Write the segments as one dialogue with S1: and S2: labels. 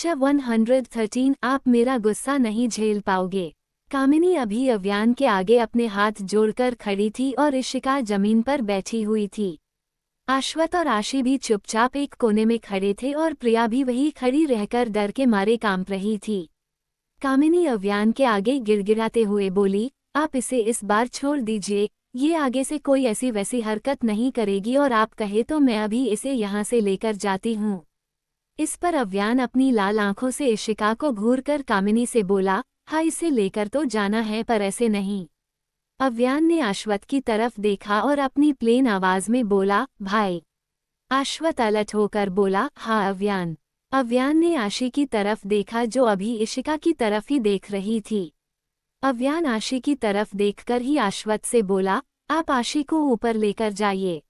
S1: Lecture 113 आप मेरा गुस्सा नहीं झेल पाओगे। कामिनी अभी अव्यान के आगे अपने हाथ जोड़कर खड़ी थी और इशिका जमीन पर बैठी हुई थी। अश्वत और आशी भी चुपचाप एक कोने में खड़े थे और प्रिया भी वही खड़ी रहकर डर के मारे कांप रही थी। कामिनी अव्यान के आगे गिड़गिड़ाते हुए बोली, आप इसे इस बार छोड़ दीजिए, ये आगे से कोई ऐसी वैसी हरकत नहीं करेगी और आप कहे तो मैं अभी इसे यहाँ से लेकर जाती हूँ। इस पर अव्यान अपनी लाल आंखों से इशिका को घूरकर कामिनी से बोला, हाँ इसे लेकर तो जाना है पर ऐसे नहीं। अव्यान ने अश्वत की तरफ देखा और अपनी प्लेन आवाज में बोला, भाई। अश्वत अलर्ट होकर बोला, हाँ अव्यान। अव्यान ने आशी की तरफ देखा जो अभी इशिका की तरफ ही देख रही थी। अव्यान आशी की तरफ देखकर ही अश्वत से बोला, आप आशी को ऊपर लेकर जाइए।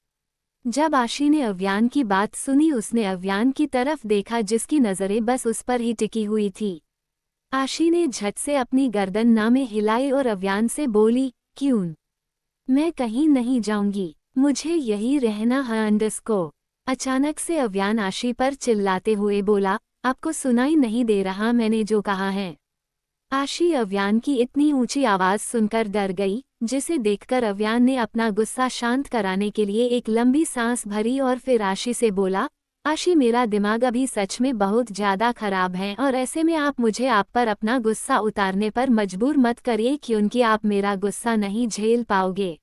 S1: जब आशी ने अव्यान की बात सुनी उसने अव्यान की तरफ देखा जिसकी नज़रें बस उस पर ही टिकी हुई थी। आशी ने झट से अपनी गर्दन नामे हिलाई और अव्यान से बोली, क्यों? मैं कहीं नहीं जाऊंगी, मुझे यही रहना है अंडस्को। अचानक से अव्यान आशी पर चिल्लाते हुए बोला, आपको सुनाई नहीं दे रहा मैंने जो कहा है? आशी अव्यान की इतनी ऊंची आवाज सुनकर डर गई, जिसे देखकर अव्यान ने अपना गुस्सा शांत कराने के लिए एक लंबी सांस भरी और फिर आशी से बोला, आशी मेरा दिमाग अभी सच में बहुत ज़्यादा खराब है और ऐसे में आप मुझे आप पर अपना गुस्सा उतारने पर मजबूर मत करिए क्योंकि आप मेरा गुस्सा नहीं झेल पाओगे।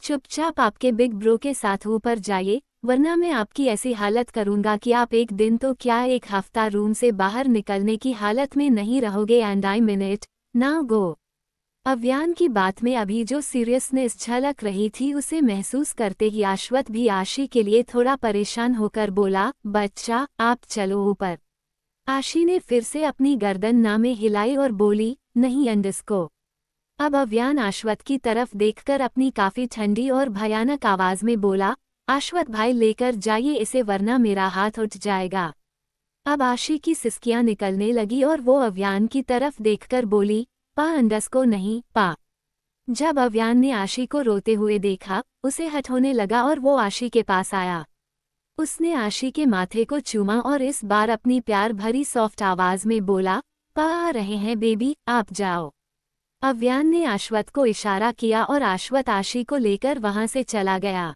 S1: चुपचाप आपके बिग ब्रो के साथ ऊपर जाइए, वरना मैं आपकी ऐसी हालत करूंगा कि आप एक दिन तो क्या एक हफ्ता रूम से बाहर निकलने की हालत में नहीं रहोगे and I mean it, now go. Avyan की बात में अभी जो सीरियसनेस झलक रही थी उसे महसूस करते ही अश्वत भी आशी के लिए थोड़ा परेशान होकर बोला, बच्चा आप चलो ऊपर। आशी ने फिर से अपनी गर्दन नामे हिलाई और बोली, नहीं अंडस्को। अब अव्यान अश्वत की तरफ देखकर अपनी काफी ठंडी और भयानक आवाज में बोला, अश्वत भाई लेकर जाइए इसे वरना मेरा हाथ उठ जाएगा। अब आशी की सिसकियां निकलने लगी और वो अव्यान की तरफ देखकर बोली, पा अंडस्को नहीं पा। जब अव्यान ने आशी को रोते हुए देखा उसे हट होने लगा और वो आशी के पास आया। उसने आशी के माथे को चूमा और इस बार अपनी प्यार भरी सॉफ्ट आवाज में बोला, पा आ रहे हैं बेबी आप जाओ। अव्यान ने अश्वत को इशारा किया और अश्वत आशी को लेकर वहां से चला गया।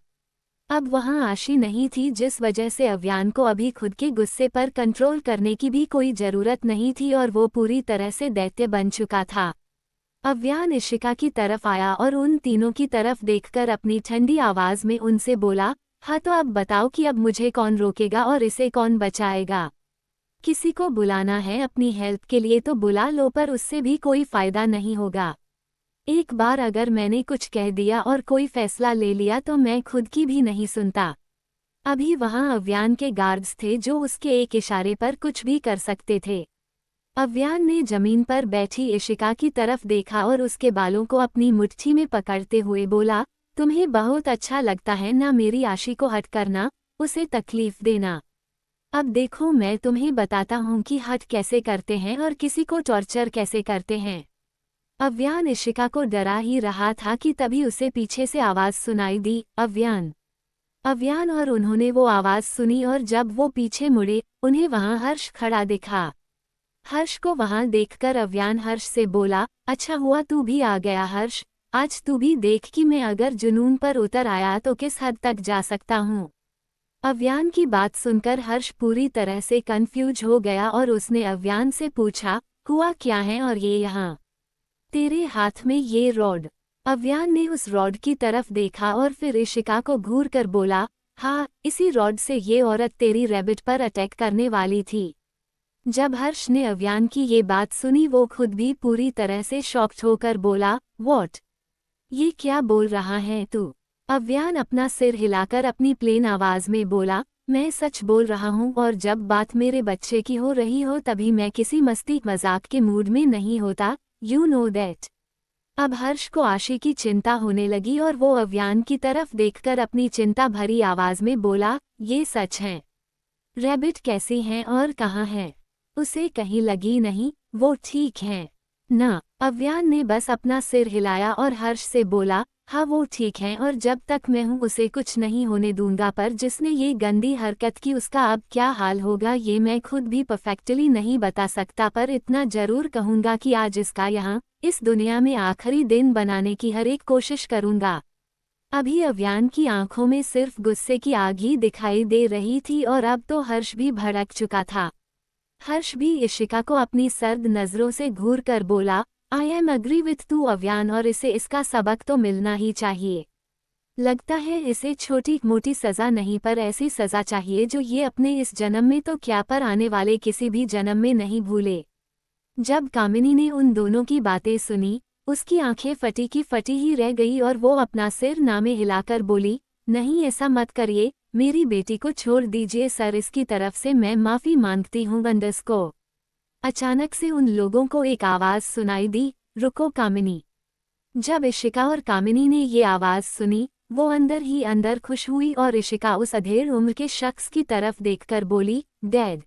S1: अब वहां आशी नहीं थी जिस वजह से अव्यान को अभी खुद के गुस्से पर कंट्रोल करने की भी कोई जरूरत नहीं थी और वो पूरी तरह से दैत्य बन चुका था। अव्यान इशिका की तरफ आया और उन तीनों की तरफ देखकर अपनी ठंडी आवाज में उनसे बोला, हाँ तो अब बताओ कि अब मुझे कौन रोकेगा और इसे कौन बचाएगा? किसी को बुलाना है अपनी हेल्प के लिए तो बुला लो पर उससे भी कोई फायदा नहीं होगा। एक बार अगर मैंने कुछ कह दिया और कोई फैसला ले लिया तो मैं खुद की भी नहीं सुनता। अभी वहां अव्यान के गार्ड्स थे जो उसके एक इशारे पर कुछ भी कर सकते थे। अव्यान ने जमीन पर बैठी इशिका की तरफ देखा और उसके बालों को अपनी मुट्ठी में पकड़ते हुए बोला, तुम्हें बहुत अच्छा लगता है ना मेरी आशी को हट करना, उसे तकलीफ देना। अब देखो मैं तुम्हें बताता हूँ कि हट कैसे करते हैं और किसी को टॉर्चर कैसे करते हैं। अव्यान इशिका को डरा ही रहा था कि तभी उसे पीछे से आवाज सुनाई दी, अव्यान। अव्यान और उन्होंने वो आवाज सुनी और जब वो पीछे मुड़े उन्हें वहां हर्ष खड़ा दिखा। हर्ष को वहां देखकर अव्यान हर्ष से बोला, अच्छा हुआ तू भी आ गया हर्ष, आज तू भी देख कि मैं अगर जुनून पर उतर आया तो किस हद तक जा सकता हूँ। अव्यान की बात सुनकर हर्ष पूरी तरह से कंफ्यूज हो गया और उसने अव्यान से पूछा, हुआ क्या है और ये यहाँ तेरे हाथ में ये रॉड? अव्यान ने उस रॉड की तरफ देखा और फिर इशिका को घूर कर बोला, हाँ इसी रॉड से ये औरत तेरी रैबिट पर अटैक करने वाली थी। जब हर्ष ने अव्यान की ये बात सुनी वो खुद भी पूरी तरह से शॉक्ड होकर बोला, व्हाट? ये क्या बोल रहा है तू? अव्यान अपना सिर हिलाकर अपनी प्लेन आवाज में बोला, मैं सच बोल रहा हूँ और जब बात मेरे बच्चे की हो रही हो तभी मैं किसी मस्ती मजाक के मूड में नहीं होता, यू नो दैट। अब हर्ष को आशी की चिंता होने लगी और वो अव्यान की तरफ देखकर अपनी चिंता भरी आवाज में बोला, ये सच है? रैबिट कैसी है और कहाँ है? उसे कहीं लगी नहीं, वो ठीक है ना? अव्यान ने बस अपना सिर हिलाया और हर्ष से बोला, हाँ वो ठीक है, और जब तक मैं हूँ उसे कुछ नहीं होने दूंगा, पर जिसने ये गंदी हरकत की उसका अब क्या हाल होगा ये मैं खुद भी परफेक्टली नहीं बता सकता, पर इतना जरूर कहूँगा कि आज इसका यहाँ इस दुनिया में आखिरी दिन बनाने की हर एक कोशिश करूँगा। अभी अव्यान की आंखों में सिर्फ गुस्से की आग ही दिखाई दे रही थी और अब तो हर्ष भी भड़क चुका था। हर्ष भी इशिका को अपनी सर्द नजरों से घूर कर बोला, आई एम अग्री विथ तू अव्यान, और इसे इसका सबक तो मिलना ही चाहिए। लगता है इसे छोटी मोटी सजा नहीं पर ऐसी सजा चाहिए जो ये अपने इस जन्म में तो क्या पर आने वाले किसी भी जन्म में नहीं भूले। जब कामिनी ने उन दोनों की बातें सुनी, उसकी आंखें फटी की फटी ही रह गई और वो अपना सिर नामे हिलाकर बोली, नहीं ऐसा मत करिए, मेरी बेटी को छोड़ दीजिए सर, इसकी तरफ से मैं माफ़ी मांगती हूँ बंदस को। अचानक से उन लोगों को एक आवाज़ सुनाई दी, रुको कामिनी। जब इशिका और कामिनी ने ये आवाज़ सुनी, वो अंदर ही अंदर खुश हुई और इशिका उस अधेड़ उम्र के शख्स की तरफ देखकर बोली, डैड।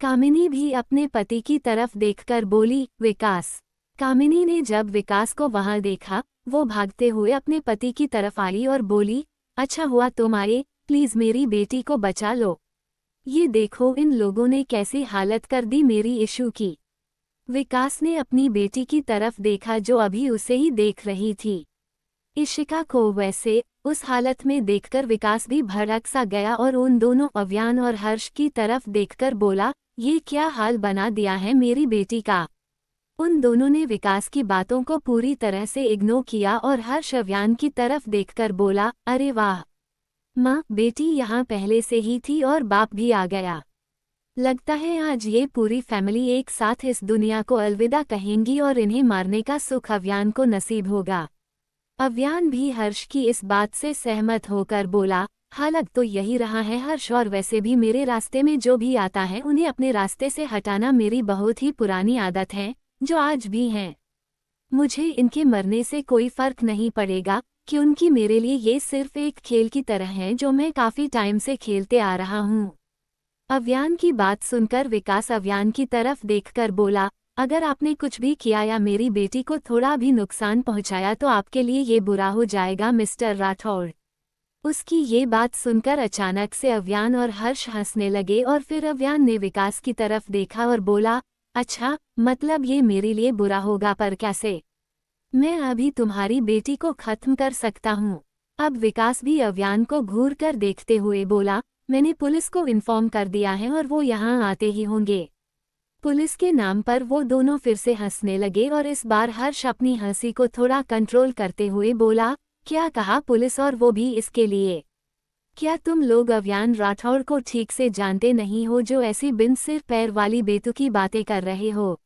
S1: कामिनी भी अपने पति की तरफ देखकर बोली, विकास। कामिनी ने जब विकास को वहां देखा, वो भागते हुए अपने पति की तरफ आई और बोली, अच्छा हुआ तुम आए, प्लीज मेरी बेटी को बचा लो। ये देखो इन लोगों ने कैसी हालत कर दी मेरी इशू की। विकास ने अपनी बेटी की तरफ देखा जो अभी उसे ही देख रही थी। इशिका को वैसे उस हालत में देखकर विकास भी भड़क सा गया और उन दोनों अव्यान और हर्ष की तरफ देखकर बोला, ये क्या हाल बना दिया है मेरी बेटी का। उन दोनों ने विकास की बातों को पूरी तरह से इग्नोर किया और हर्ष अव्यान की तरफ देखकर बोला, अरे वाह माँ, बेटी यहाँ पहले से ही थी और बाप भी आ गया। लगता है आज ये पूरी फैमिली एक साथ इस दुनिया को अलविदा कहेंगी और इन्हें मारने का सुख अव्यान को नसीब होगा। अव्यान भी हर्ष की इस बात से सहमत होकर बोला, हालत तो यही रहा है हर्ष, और वैसे भी मेरे रास्ते में जो भी आता है उन्हें अपने रास्ते से हटाना मेरी बहुत ही पुरानी आदत है, जो आज भी है। मुझे इनके मरने से कोई फर्क नहीं पड़ेगा कि उनकी मेरे लिए ये सिर्फ एक खेल की तरह है जो मैं काफी टाइम से खेलते आ रहा हूँ। अव्यान की बात सुनकर विकास अव्यान की तरफ देखकर बोला, अगर आपने कुछ भी किया या मेरी बेटी को थोड़ा भी नुकसान पहुंचाया तो आपके लिए ये बुरा हो जाएगा मिस्टर राठौड़। उसकी ये बात सुनकर अचानक से अव्यान और हर्ष हंसने लगे और फिर अव्यान ने विकास की तरफ देखा और बोला, अच्छा मतलब ये मेरे लिए बुरा होगा, पर कैसे? मैं अभी तुम्हारी बेटी को खत्म कर सकता हूँ। अब विकास भी अव्यान को घूर कर देखते हुए बोला, मैंने पुलिस को इन्फॉर्म कर दिया है और वो यहाँ आते ही होंगे। पुलिस के नाम पर वो दोनों फिर से हंसने लगे और इस बार हर्ष अपनी हंसी को थोड़ा कंट्रोल करते हुए बोला, क्या कहा पुलिस, और वो भी इसके लिए? क्या तुम लोग अव्यान राठौड़ को ठीक से जानते नहीं हो जो ऐसी बिन सिर पैर वाली बेतुकी बातें कर रहे हो?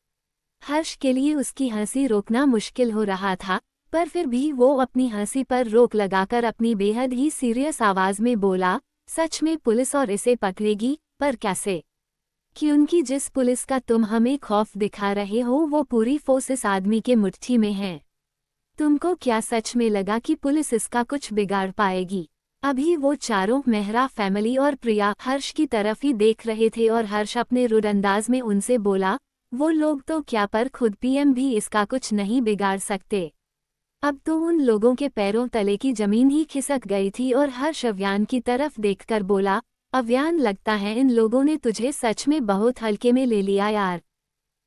S1: हर्ष के लिए उसकी हंसी रोकना मुश्किल हो रहा था, पर फिर भी वो अपनी हंसी पर रोक लगाकर अपनी बेहद ही सीरियस आवाज में बोला, सच में पुलिस और इसे पकड़ेगी, पर कैसे? कि उनकी जिस पुलिस का तुम हमें खौफ दिखा रहे हो वो पूरी फोर्स इस आदमी के मुट्ठी में है। तुमको क्या सच में लगा कि पुलिस इसका कुछ बिगाड़ पाएगी? अभी वो चारों मेहरा फैमिली और प्रिया हर्ष की तरफ ही देख रहे थे और हर्ष अपने रुड अंदाज में उनसे बोला, वो लोग तो क्या पर खुद पीएम भी इसका कुछ नहीं बिगाड़ सकते। अब तो उन लोगों के पैरों तले की जमीन ही खिसक गई थी और हर्ष अव्यान की तरफ देखकर बोला, अव्यान लगता है इन लोगों ने तुझे सच में बहुत हल्के में ले लिया यार।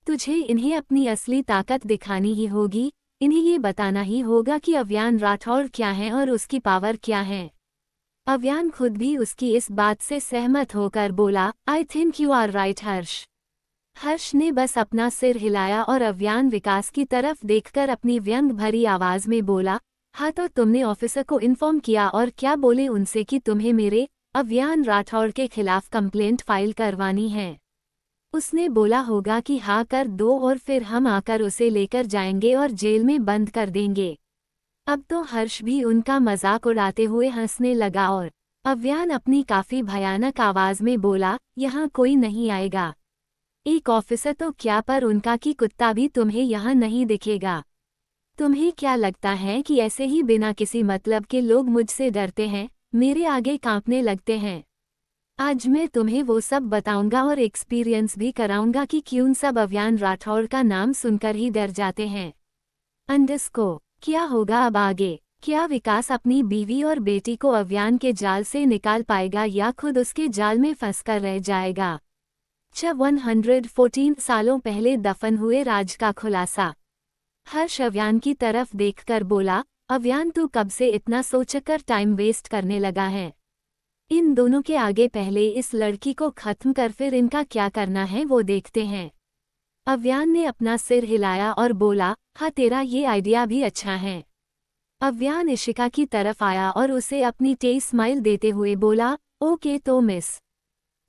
S1: तुझे इन्हें अपनी असली ताकत दिखानी ही होगी, इन्हें ये बताना ही होगा कि अव्यान राठौड़ क्या है और उसकी पावर क्या है। अव्यान खुद भी उसकी इस बात से सहमत होकर बोला, I think you are right Harsh. Harsh ने बस अपना सिर हिलाया और अव्यान विकास की तरफ देखकर अपनी व्यंग भरी आवाज में बोला, हाँ तो तुमने ऑफिसर को इन्फॉर्म किया और क्या बोले उनसे कि तुम्हें मेरे अव्यान राठौड़ के खिलाफ कंप्लेंट फाइल करवानी है? उसने बोला होगा कि हाँ कर दो और फिर हम आकर उसे लेकर जाएंगे और जेल में बंद कर देंगे। अब तो हर्ष भी उनका मजाक उड़ाते हुए हंसने लगा और अव्यान अपनी काफी भयानक आवाज में बोला, यहाँ कोई नहीं आएगा। एक ऑफिसर तो क्या पर उनका कि कुत्ता भी तुम्हें यहाँ नहीं दिखेगा। तुम्हें क्या लगता है कि ऐसे ही बिना किसी मतलब के लोग मुझसे डरते हैं, मेरे आगे कांपने लगते हैं? आज मैं तुम्हें वो सब बताऊंगा और एक्सपीरियंस भी कराऊंगा कि क्यों सब अव्यान राठौड़ का नाम सुनकर ही डर जाते हैं। अंडरस्को क्या होगा अब आगे? क्या विकास अपनी बीवी और बेटी को अव्यान के जाल से निकाल पाएगा या खुद उसके जाल में फंसकर रह जाएगा? 114 सालों पहले दफन हुए राज का खुलासा। हर्ष अव्यान की तरफ देखकर बोला, अव्यान तू कब से इतना सोचकर टाइम वेस्ट करने लगा है? इन दोनों के आगे पहले इस लड़की को खत्म कर फिर इनका क्या करना है वो देखते हैं। अव्यान ने अपना सिर हिलाया और बोला, हाँ तेरा ये आइडिया भी अच्छा है। अव्यान इशिका की तरफ आया और उसे अपनी टेस्ट स्माइल देते हुए बोला, ओके तो मिस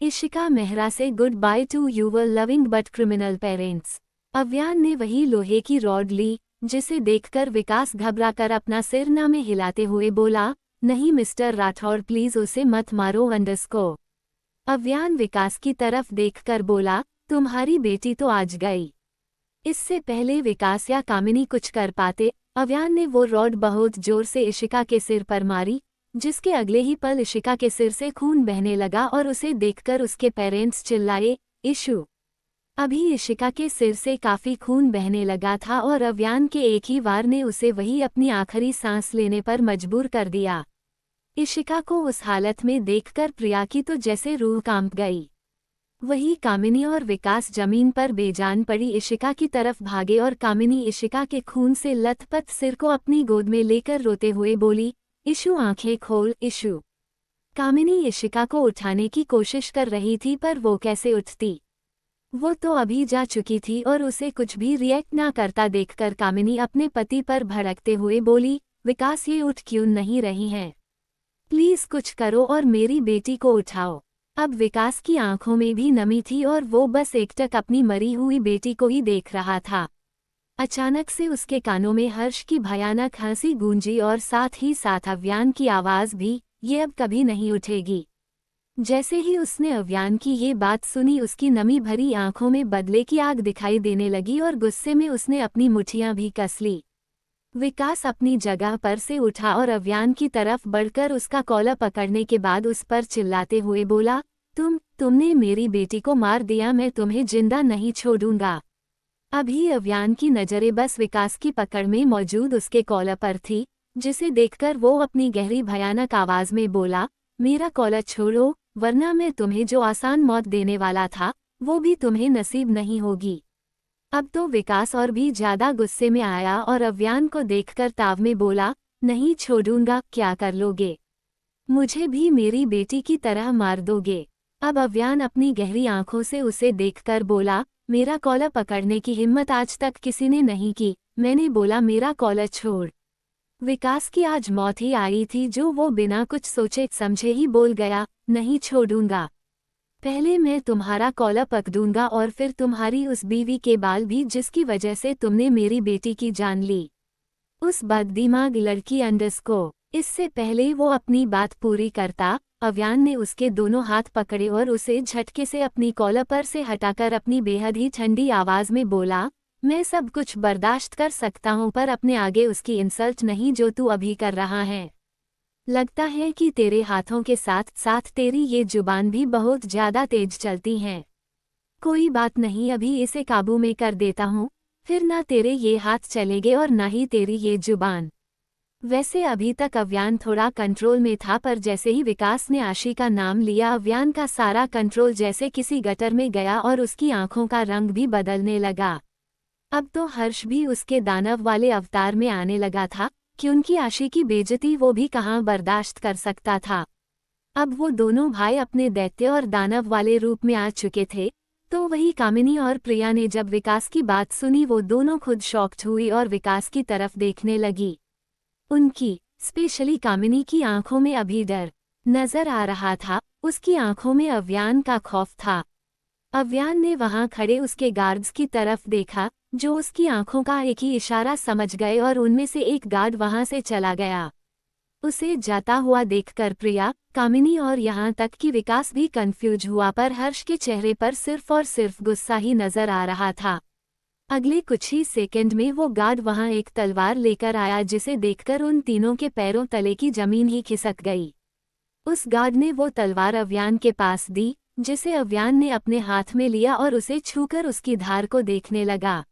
S1: इशिका मेहरा से good by two your loving but criminal parents. Avyan ने वही लोहे की रॉड ली, जिसे देखकर विकास घबराकर अपना सिर ना में हिलाते हुए बोला, नहीं मिस्टर राठौड़ प्लीज उसे मत मारो अंडरस्को। अव्यान विकास की तरफ देखकर बोला, तुम्हारी बेटी तो आज गई। इससे पहले विकास या कामिनी कुछ कर पाते, अव्यान ने वो रॉड बहुत जोर से इशिका के सिर पर मारी, जिसके अगले ही पल इशिका के सिर से खून बहने लगा और उसे देखकर उसके पेरेंट्स चिल्लाए, इशू। अभी इशिका के सिर से काफी खून बहने लगा था और अव्यान के एक ही वार ने उसे वही अपनी आखिरी सांस लेने पर मजबूर कर दिया। इशिका को उस हालत में देखकर प्रिया की तो जैसे रूह कांप गई। वही कामिनी और विकास जमीन पर बेजान पड़ी इशिका की तरफ भागे और कामिनी इशिका के खून से लथपथ सिर को अपनी गोद में लेकर रोते हुए बोली, इशू आंखें खोल इशू। कामिनी इशिका को उठाने की कोशिश कर रही थी पर वो कैसे उठती? वो तो अभी जा चुकी थी और उसे कुछ भी रिएक्ट ना करता देखकर कामिनी अपने पति पर भड़कते हुए बोली, विकास ये उठ क्यों नहीं रही हैं? प्लीज कुछ करो और मेरी बेटी को उठाओ। अब विकास की आंखों में भी नमी थी और वो बस एकटक अपनी मरी हुई बेटी को ही देख रहा था। अचानक से उसके कानों में हर्ष की भयानक हंसी गूंजी और साथ ही साथ अव्यान की आवाज भी, ये अब कभी नहीं उठेगी। जैसे ही उसने अव्यान की ये बात सुनी उसकी नमी भरी आंखों में बदले की आग दिखाई देने लगी और गुस्से में उसने अपनी मुट्ठियां भी कस ली। विकास अपनी जगह पर से उठा और अव्यान की तरफ बढ़कर उसका कॉलर पकड़ने के बाद उस पर चिल्लाते हुए बोला, तुमने मेरी बेटी को मार दिया, मैं तुम्हें जिंदा नहीं छोड़ूंगा। अभी अव्यान की नजरें बस विकास की पकड़ में मौजूद उसके कॉलर पर थी, जिसे देखकर वो अपनी गहरी भयानक आवाज में बोला, मेरा कॉलर छोड़ो वरना मैं तुम्हें जो आसान मौत देने वाला था वो भी तुम्हें नसीब नहीं होगी। अब तो विकास और भी ज्यादा गुस्से में आया और अव्यान को देखकर ताव में बोला, नहीं छोड़ूंगा, क्या कर लोगे? मुझे भी मेरी बेटी की तरह मार दोगे? अब अव्यान अपनी गहरी आंखों से उसे देखकर बोला, मेरा कॉलर पकड़ने की हिम्मत आज तक किसी ने नहीं की, मैंने बोला मेरा कॉलर छोड़। विकास की आज मौत ही आई थी जो वो बिना कुछ सोचे समझे ही बोल गया, नहीं छोड़ूंगा। पहले मैं तुम्हारा कॉलर पकड़ूंगा और फिर तुम्हारी उस बीवी के बाल भी जिसकी वजह से तुमने मेरी बेटी की जान ली, उस बददिमाग लड़की अंडरस्को। इससे पहले वो अपनी बात पूरी करता, अव्यान ने उसके दोनों हाथ पकड़े और उसे झटके से अपनी कॉलर पर से हटाकर अपनी बेहद ही ठंडी आवाज में बोला, मैं सब कुछ बर्दाश्त कर सकता हूँ पर अपने आगे उसकी इंसल्ट नहीं जो तू अभी कर रहा है। लगता है कि तेरे हाथों के साथ साथ तेरी ये जुबान भी बहुत ज्यादा तेज चलती है। कोई बात नहीं, अभी इसे काबू में कर देता हूँ, फिर ना तेरे ये हाथ चलेंगे और ना ही तेरी ये जुबान। वैसे अभी तक अव्यान थोड़ा कंट्रोल में था पर जैसे ही विकास ने आशी का नाम लिया अव्यान का सारा कंट्रोल जैसे किसी गटर में गया और उसकी आंखों का रंग भी बदलने लगा। अब तो हर्ष भी उसके दानव वाले अवतार में आने लगा था कि उनकी आशी की बेइज्जती वो भी कहाँ बर्दाश्त कर सकता था। अब वो दोनों भाई अपने दैत्य और दानव वाले रूप में आ चुके थे। तो वही कामिनी और प्रिया ने जब विकास की बात सुनी वो दोनों खुद शॉक्ड हुई और विकास की तरफ देखने लगी। उनकी स्पेशली कामिनी की आंखों में अभी डर नजर आ रहा था, उसकी आंखों में अव्यान का खौफ था। अव्यान ने वहां खड़े उसके गार्ड्स की तरफ देखा जो उसकी आंखों का एक ही इशारा समझ गए और उनमें से एक गार्ड वहां से चला गया। उसे जाता हुआ देखकर प्रिया, कामिनी और यहाँ तक कि विकास भी कंफ्यूज हुआ पर हर्ष के चेहरे पर सिर्फ और सिर्फ गुस्सा ही नजर आ रहा था। अगले कुछ ही सेकंड में वो गार्ड वहां एक तलवार लेकर आया जिसे देखकर उन तीनों के पैरों तले की जमीन ही खिसक गई। उस गार्ड ने वो तलवार अव्यान के पास दी, जिसे अव्यान ने अपने हाथ में लिया और उसे छूकर उसकी धार को देखने लगा।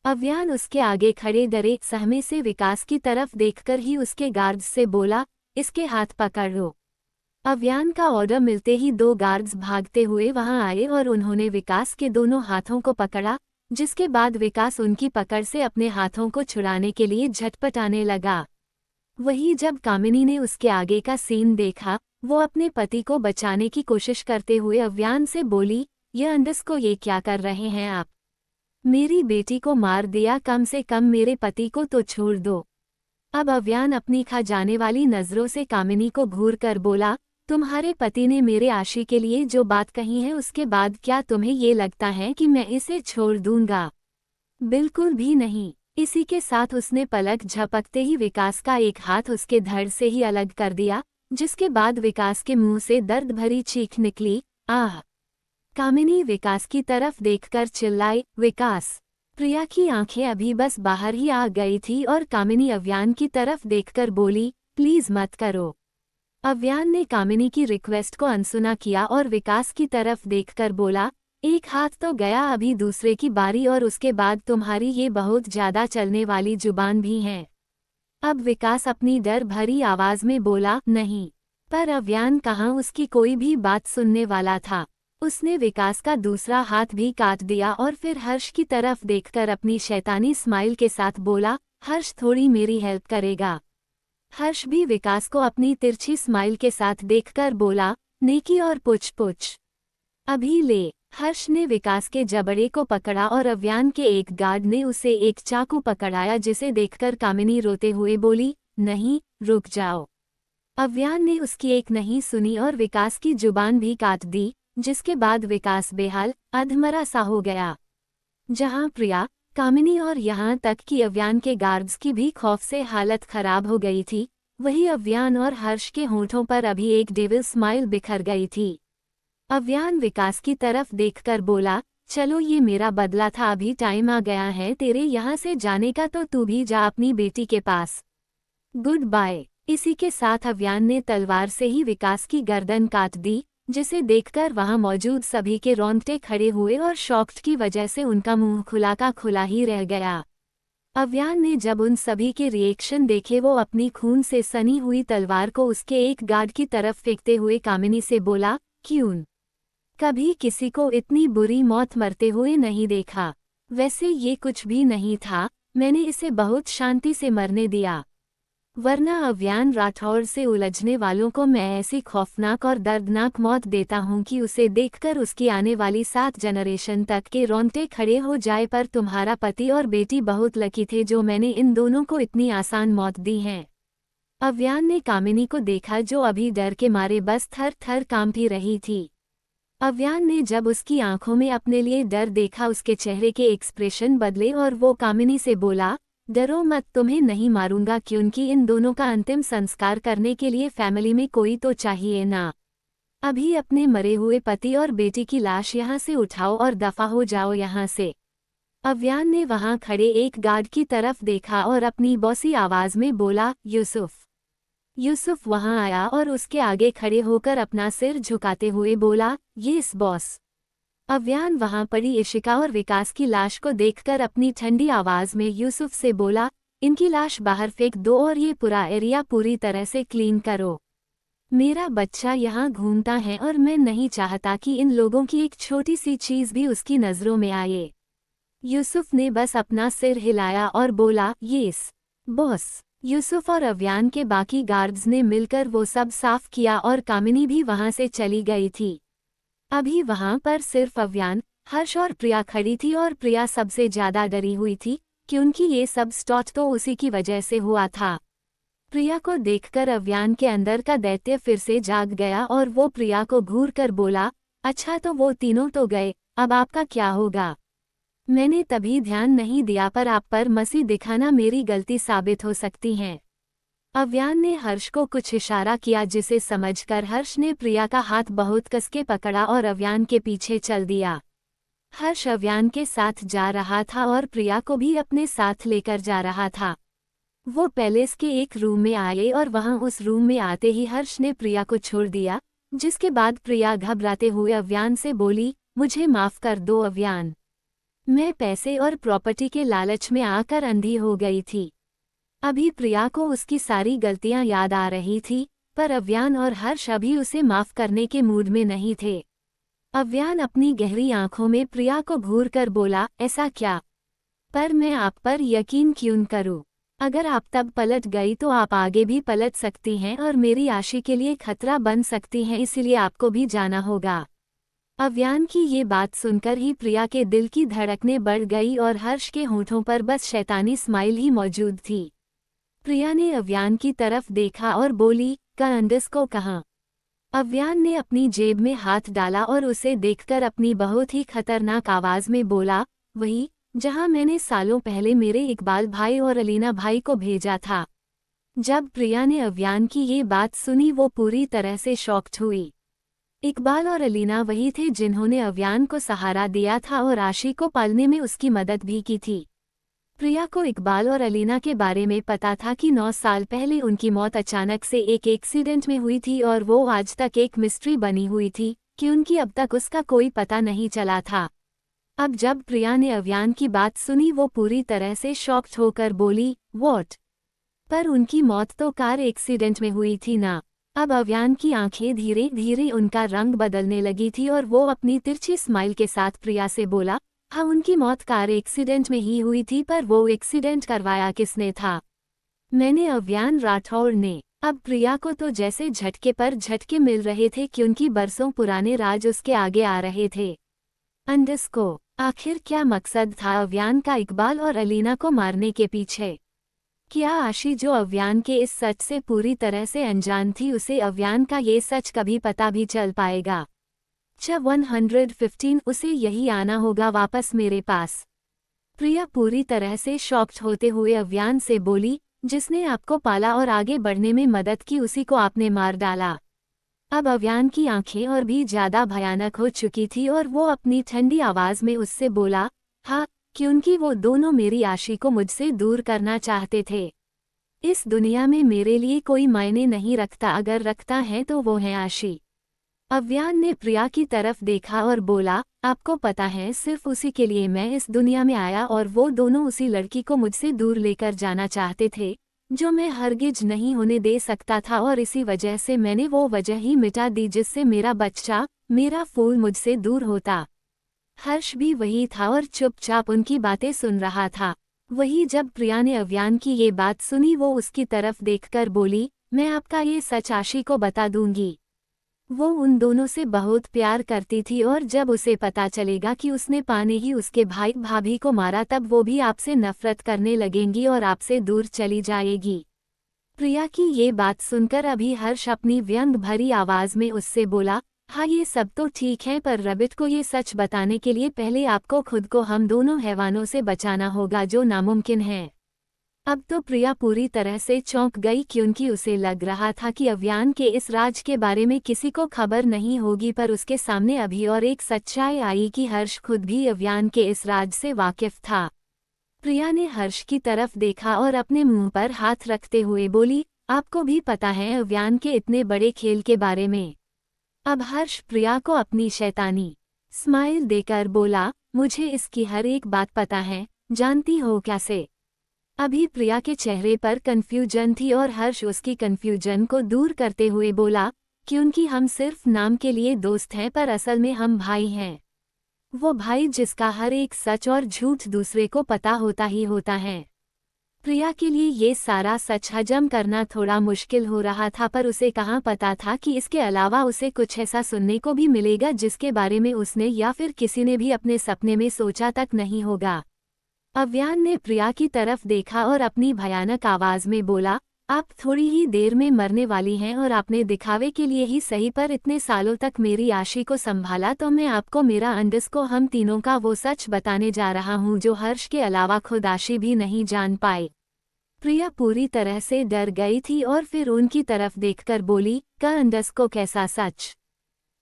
S1: अव्यान उसके आगे खड़े डरे सहमे से विकास की तरफ देखकर ही उसके गार्ड्स से बोला, इसके हाथ पकड़ लो। अव्यान का ऑर्डर मिलते ही 2 गार्ड्स भागते हुए वहां आए और उन्होंने विकास के दोनों हाथों को पकड़ा, जिसके बाद विकास उनकी पकड़ से अपने हाथों को छुड़ाने के लिए झटपटाने लगा। वहीं जब कामिनी ने उसके आगे का सीन देखा, वो अपने पति को बचाने की कोशिश करते हुए अव्यान से बोली, ये अंडस को ये क्या कर रहे हैं आप? मेरी बेटी को मार दिया, कम से कम मेरे पति को तो छोड़ दो। अब अव्यान अपनी खा जाने वाली नजरों से कामिनी को घूर कर बोला, तुम्हारे पति ने मेरे आशी के लिए जो बात कही है उसके बाद क्या तुम्हें ये लगता है कि मैं इसे छोड़ दूंगा? बिल्कुल भी नहीं। इसी के साथ उसने पलक झपकते ही विकास का एक हाथ उसके धड़ से ही अलग कर दिया, जिसके बाद विकास के मुंह से दर्द भरी चीख निकली, आह! कामिनी विकास की तरफ देखकर चिल्लाई, विकास! प्रिया की आंखें अभी बस बाहर ही आ गई थी और कामिनी अव्यान की तरफ देखकर बोली, प्लीज मत करो। अव्यान ने कामिनी की रिक्वेस्ट को अनसुना किया और विकास की तरफ देखकर बोला, एक हाथ तो गया, अभी दूसरे की बारी, और उसके बाद तुम्हारी ये बहुत ज्यादा चलने वाली जुबान भी है। अब विकास अपनी डर भरी आवाज में बोला, नहीं। पर अव्यान कहाँ उसकी कोई भी बात सुनने वाला था। उसने विकास का दूसरा हाथ भी काट दिया और फिर हर्ष की तरफ देखकर अपनी शैतानी स्माइल के साथ बोला, हर्ष थोड़ी मेरी हेल्प करेगा? हर्ष भी विकास को अपनी तिरछी स्माइल के साथ देखकर बोला, नेकी और पुछ पुछ। अभी ले। हर्ष ने विकास के जबड़े को पकड़ा और अव्यान के एक गार्ड ने उसे एक चाकू पकड़ाया, जिसे देखकर कामिनी रोते हुए बोली, नहीं, रुक जाओ। अव्यान ने उसकी एक नहीं सुनी और विकास की जुबान भी काट दी, जिसके बाद विकास बेहाल अधमरा सा हो गया। जहां प्रिया, कामिनी और यहाँ तक कि अव्यान के गार्ड्स की भी खौफ से हालत खराब हो गई थी, वही अव्यान और हर्ष के होठों पर अभी एक डेविल स्माइल बिखर गई थी। अव्यान विकास की तरफ देखकर बोला, चलो ये मेरा बदला था, अभी टाइम आ गया है तेरे यहाँ से जाने का, तो तू भी जा अपनी बेटी के पास। Good bye. इसी के साथ अव्यान ने तलवार से ही विकास की गर्दन काट दी, जिसे देखकर वहां मौजूद सभी के रोंगटे खड़े हुए और शॉक्ड की वजह से उनका मुंह खुला का खुला ही रह गया। अव्यान ने जब उन सभी के रिएक्शन देखे, वो अपनी खून से सनी हुई तलवार को उसके एक गार्ड की तरफ फेंकते हुए कामिनी से बोला, क्यों? कभी किसी को इतनी बुरी मौत मरते हुए नहीं देखा। वैसे ये कुछ भी नहीं था, मैंने इसे बहुत शांति से मरने दिया, वरना अव्यान राठौर से उलझने वालों को मैं ऐसी खौफनाक और दर्दनाक मौत देता हूं कि उसे देखकर उसकी आने वाली 7 जनरेशन तक के रोंगटे खड़े हो जाए। पर तुम्हारा पति और बेटी बहुत लकी थे जो मैंने इन दोनों को इतनी आसान मौत दी है। अव्यान ने कामिनी को देखा, जो अभी डर के मारे बस थर थर कांपी रही थी। अव्यान ने जब उसकी आंखों में अपने लिए डर देखा, उसके चेहरे के एक्सप्रेशन बदले और वो कामिनी से बोला, डरो मत, तुम्हें नहीं मारूंगा, क्योंकि इन दोनों का अंतिम संस्कार करने के लिए फैमिली में कोई तो चाहिए ना। अभी अपने मरे हुए पति और बेटी की लाश यहाँ से उठाओ और दफा हो जाओ यहाँ से। अव्यान ने वहां खड़े एक गार्ड की तरफ देखा और अपनी बॉसी आवाज में बोला, यूसुफ। यूसुफ वहां आया और उसके आगे खड़े होकर अपना सिर झुकाते हुए बोला, यस बॉस। अव्यान वहां पड़ी इशिका और विकास की लाश को देखकर अपनी ठंडी आवाज में यूसुफ से बोला, इनकी लाश बाहर फेंक दो और ये पूरा एरिया पूरी तरह से क्लीन करो। मेरा बच्चा यहाँ घूमता है और मैं नहीं चाहता कि इन लोगों की एक छोटी सी चीज भी उसकी नजरों में आए। यूसुफ ने बस अपना सिर हिलाया और बोला, यस बॉस। यूसुफ और अव्यान के बाकी गार्ड्स ने मिलकर वो सब साफ किया और कामिनी भी वहां से चली गई थी। अभी वहां पर सिर्फ अव्यान, हर्ष और प्रिया खड़ी थी और प्रिया सबसे ज्यादा डरी हुई थी, क्योंकि ये सब स्टॉट तो उसी की वजह से हुआ था। प्रिया को देखकर अव्यान के अंदर का दैत्य फिर से जाग गया और वो प्रिया को घूर कर बोला, अच्छा तो वो तीनों तो गए, अब आपका क्या होगा? मैंने तभी ध्यान नहीं दिया, पर आप पर मसी दिखाना मेरी गलती साबित हो सकती है। अव्यान ने हर्ष को कुछ इशारा किया, जिसे समझकर हर्ष ने प्रिया का हाथ बहुत कसके पकड़ा और अव्यान के पीछे चल दिया। हर्ष अव्यान के साथ जा रहा था और प्रिया को भी अपने साथ लेकर जा रहा था। वो पैलेस के एक रूम में आए और वहां उस रूम में आते ही हर्ष ने प्रिया को छोड़ दिया, जिसके बाद प्रिया घबराते हुए अव्यान से बोली, मुझे माफ कर दो अव्यान। मैं पैसे और प्रॉपर्टी के लालच में आकर अंधी हो गई थी। अभी प्रिया को उसकी सारी गलतियां याद आ रही थी, पर अव्यान और हर्ष अभी उसे माफ करने के मूड में नहीं थे। अव्यान अपनी गहरी आंखों में प्रिया को घूर कर बोला, ऐसा क्या? पर मैं आप पर यकीन क्यों करूं? अगर आप तब पलट गई तो आप आगे भी पलट सकती हैं और मेरी आशी के लिए खतरा बन सकती हैं, इसलिए आपको भी जाना होगा। अव्यान की ये बात सुनकर ही प्रिया के दिल की धड़कनें बढ़ गई और हर्ष के होठों पर बस शैतानी स्माइल ही मौजूद थी। प्रिया ने अव्यान की तरफ देखा और बोली, अंडस को कहाँ? अव्यान ने अपनी जेब में हाथ डाला और उसे देखकर अपनी बहुत ही खतरनाक आवाज में बोला, वही जहां मैंने सालों पहले मेरे इकबाल भाई और अलीना भाई को भेजा था। जब प्रिया ने अव्यान की ये बात सुनी वो पूरी तरह से शॉक्ड हुई। इकबाल और अलीना वही थे जिन्होंने अव्यान को सहारा दिया था और आशी को पालने में उसकी मदद भी की थी। प्रिया को इकबाल और अलीना के बारे में पता था कि 9 साल पहले उनकी मौत अचानक से एक एक्सीडेंट में हुई थी और वो आज तक एक मिस्ट्री बनी हुई थी कि उनकी अब तक उसका कोई पता नहीं चला था। अब जब प्रिया ने अव्यान की बात सुनी वो पूरी तरह से शॉक्ड होकर बोली, व्हाट? पर उनकी मौत तो कार एक्सीडेंट में हुई थी ना। अब अव्यान की आंखें धीरे धीरे उनका रंग बदलने लगी थी और वो अपनी तिरछी स्माइल के साथ प्रिया से बोला, हाँ उनकी मौत कार एक्सीडेंट में ही हुई थी, पर वो एक्सीडेंट करवाया किसने था? मैंने, अव्यान राठौड़ ने। अब प्रिया को तो जैसे झटके पर झटके मिल रहे थे क्योंकि बरसों पुराने राज उसके आगे आ रहे थे। अंडस को आखिर क्या मकसद था अव्यान का इकबाल और अलीना को मारने के पीछे? क्या आशी जो अव्यान के इस सच से पूरी तरह से अनजान थी उसे अव्यान का ये सच कभी पता भी चल पाएगा? 115 उसे यही आना होगा वापस मेरे पास। प्रिया पूरी तरह से शॉक्ड होते हुए अव्यान से बोली, जिसने आपको पाला और आगे बढ़ने में मदद की उसी को आपने मार डाला। अब अव्यान की आंखें और भी ज्यादा भयानक हो चुकी थी और वो अपनी ठंडी आवाज में उससे बोला, हाँ, क्योंकि वो दोनों मेरी आशी को मुझसे दूर करना चाहते थे। इस दुनिया में मेरे लिए कोई मायने नहीं रखता, अगर रखता है तो वो है आशी। अव्यान ने प्रिया की तरफ देखा और बोला, आपको पता है सिर्फ उसी के लिए मैं इस दुनिया में आया और वो दोनों उसी लड़की को मुझसे दूर लेकर जाना चाहते थे जो मैं हरगिज नहीं होने दे सकता था, और इसी वजह से मैंने वो वजह ही मिटा दी जिससे मेरा बच्चा, मेरा फूल मुझसे दूर होता। हर्ष भी वही था और चुपचाप उनकी बातें सुन रहा था। वही जब प्रिया ने अव्यान की ये बात सुनी वो उसकी तरफ देखकर बोली, मैं आपका ये सच आशी को बता दूंगी। वो उन दोनों से बहुत प्यार करती थी और जब उसे पता चलेगा कि उसने पाने ही उसके भाई भाभी को मारा तब वो भी आपसे नफरत करने लगेंगी और आपसे दूर चली जाएगी। प्रिया की ये बात सुनकर अभी हर्ष अपनी व्यंग भरी आवाज में उससे बोला, हाँ ये सब तो ठीक है, पर रबिट को ये सच बताने के लिए पहले आपको खुद को हम दोनों हैवानों से बचाना होगा, जो नामुमकिन है। अब तो प्रिया पूरी तरह से चौंक गई क्योंकि उसे लग रहा था कि अव्यान के इस राज के बारे में किसी को खबर नहीं होगी, पर उसके सामने अभी और एक सच्चाई आई कि हर्ष खुद भी अव्यान के इस राज से वाकिफ था। प्रिया ने हर्ष की तरफ देखा और अपने मुंह पर हाथ रखते हुए बोली, आपको भी पता है अव्यान के इतने बड़े खेल के बारे में? अब हर्ष प्रिया को अपनी शैतानी स्माइल देकर बोला, मुझे इसकी हर एक बात पता है, जानती हो कैसे? अभी प्रिया के चेहरे पर कंफ्यूजन थी और हर्ष उसकी कंफ्यूजन को दूर करते हुए बोला, क्योंकि हम सिर्फ नाम के लिए दोस्त हैं पर असल में हम भाई हैं। वो भाई जिसका हर एक सच और झूठ दूसरे को पता ही होता है। प्रिया के लिए ये सारा सच हजम करना थोड़ा मुश्किल हो रहा था, पर उसे कहाँ पता था कि इसके अलावा उसे कुछ ऐसा सुनने को भी मिलेगा जिसके बारे में उसने या फिर किसी ने भी अपने सपने में सोचा तक नहीं होगा। अव्यान ने प्रिया की तरफ देखा और अपनी भयानक आवाज में बोला, आप थोड़ी ही देर में मरने वाली हैं और आपने दिखावे के लिए ही सही पर इतने सालों तक मेरी आशी को संभाला, तो मैं आपको मेरा अंडस को हम तीनों का वो सच बताने जा रहा हूँ जो हर्ष के अलावा खुद आशी भी नहीं जान पाए। प्रिया पूरी तरह से डर गई थी और फिर उनकी तरफ देखकर बोली, अंडस को कैसा सच?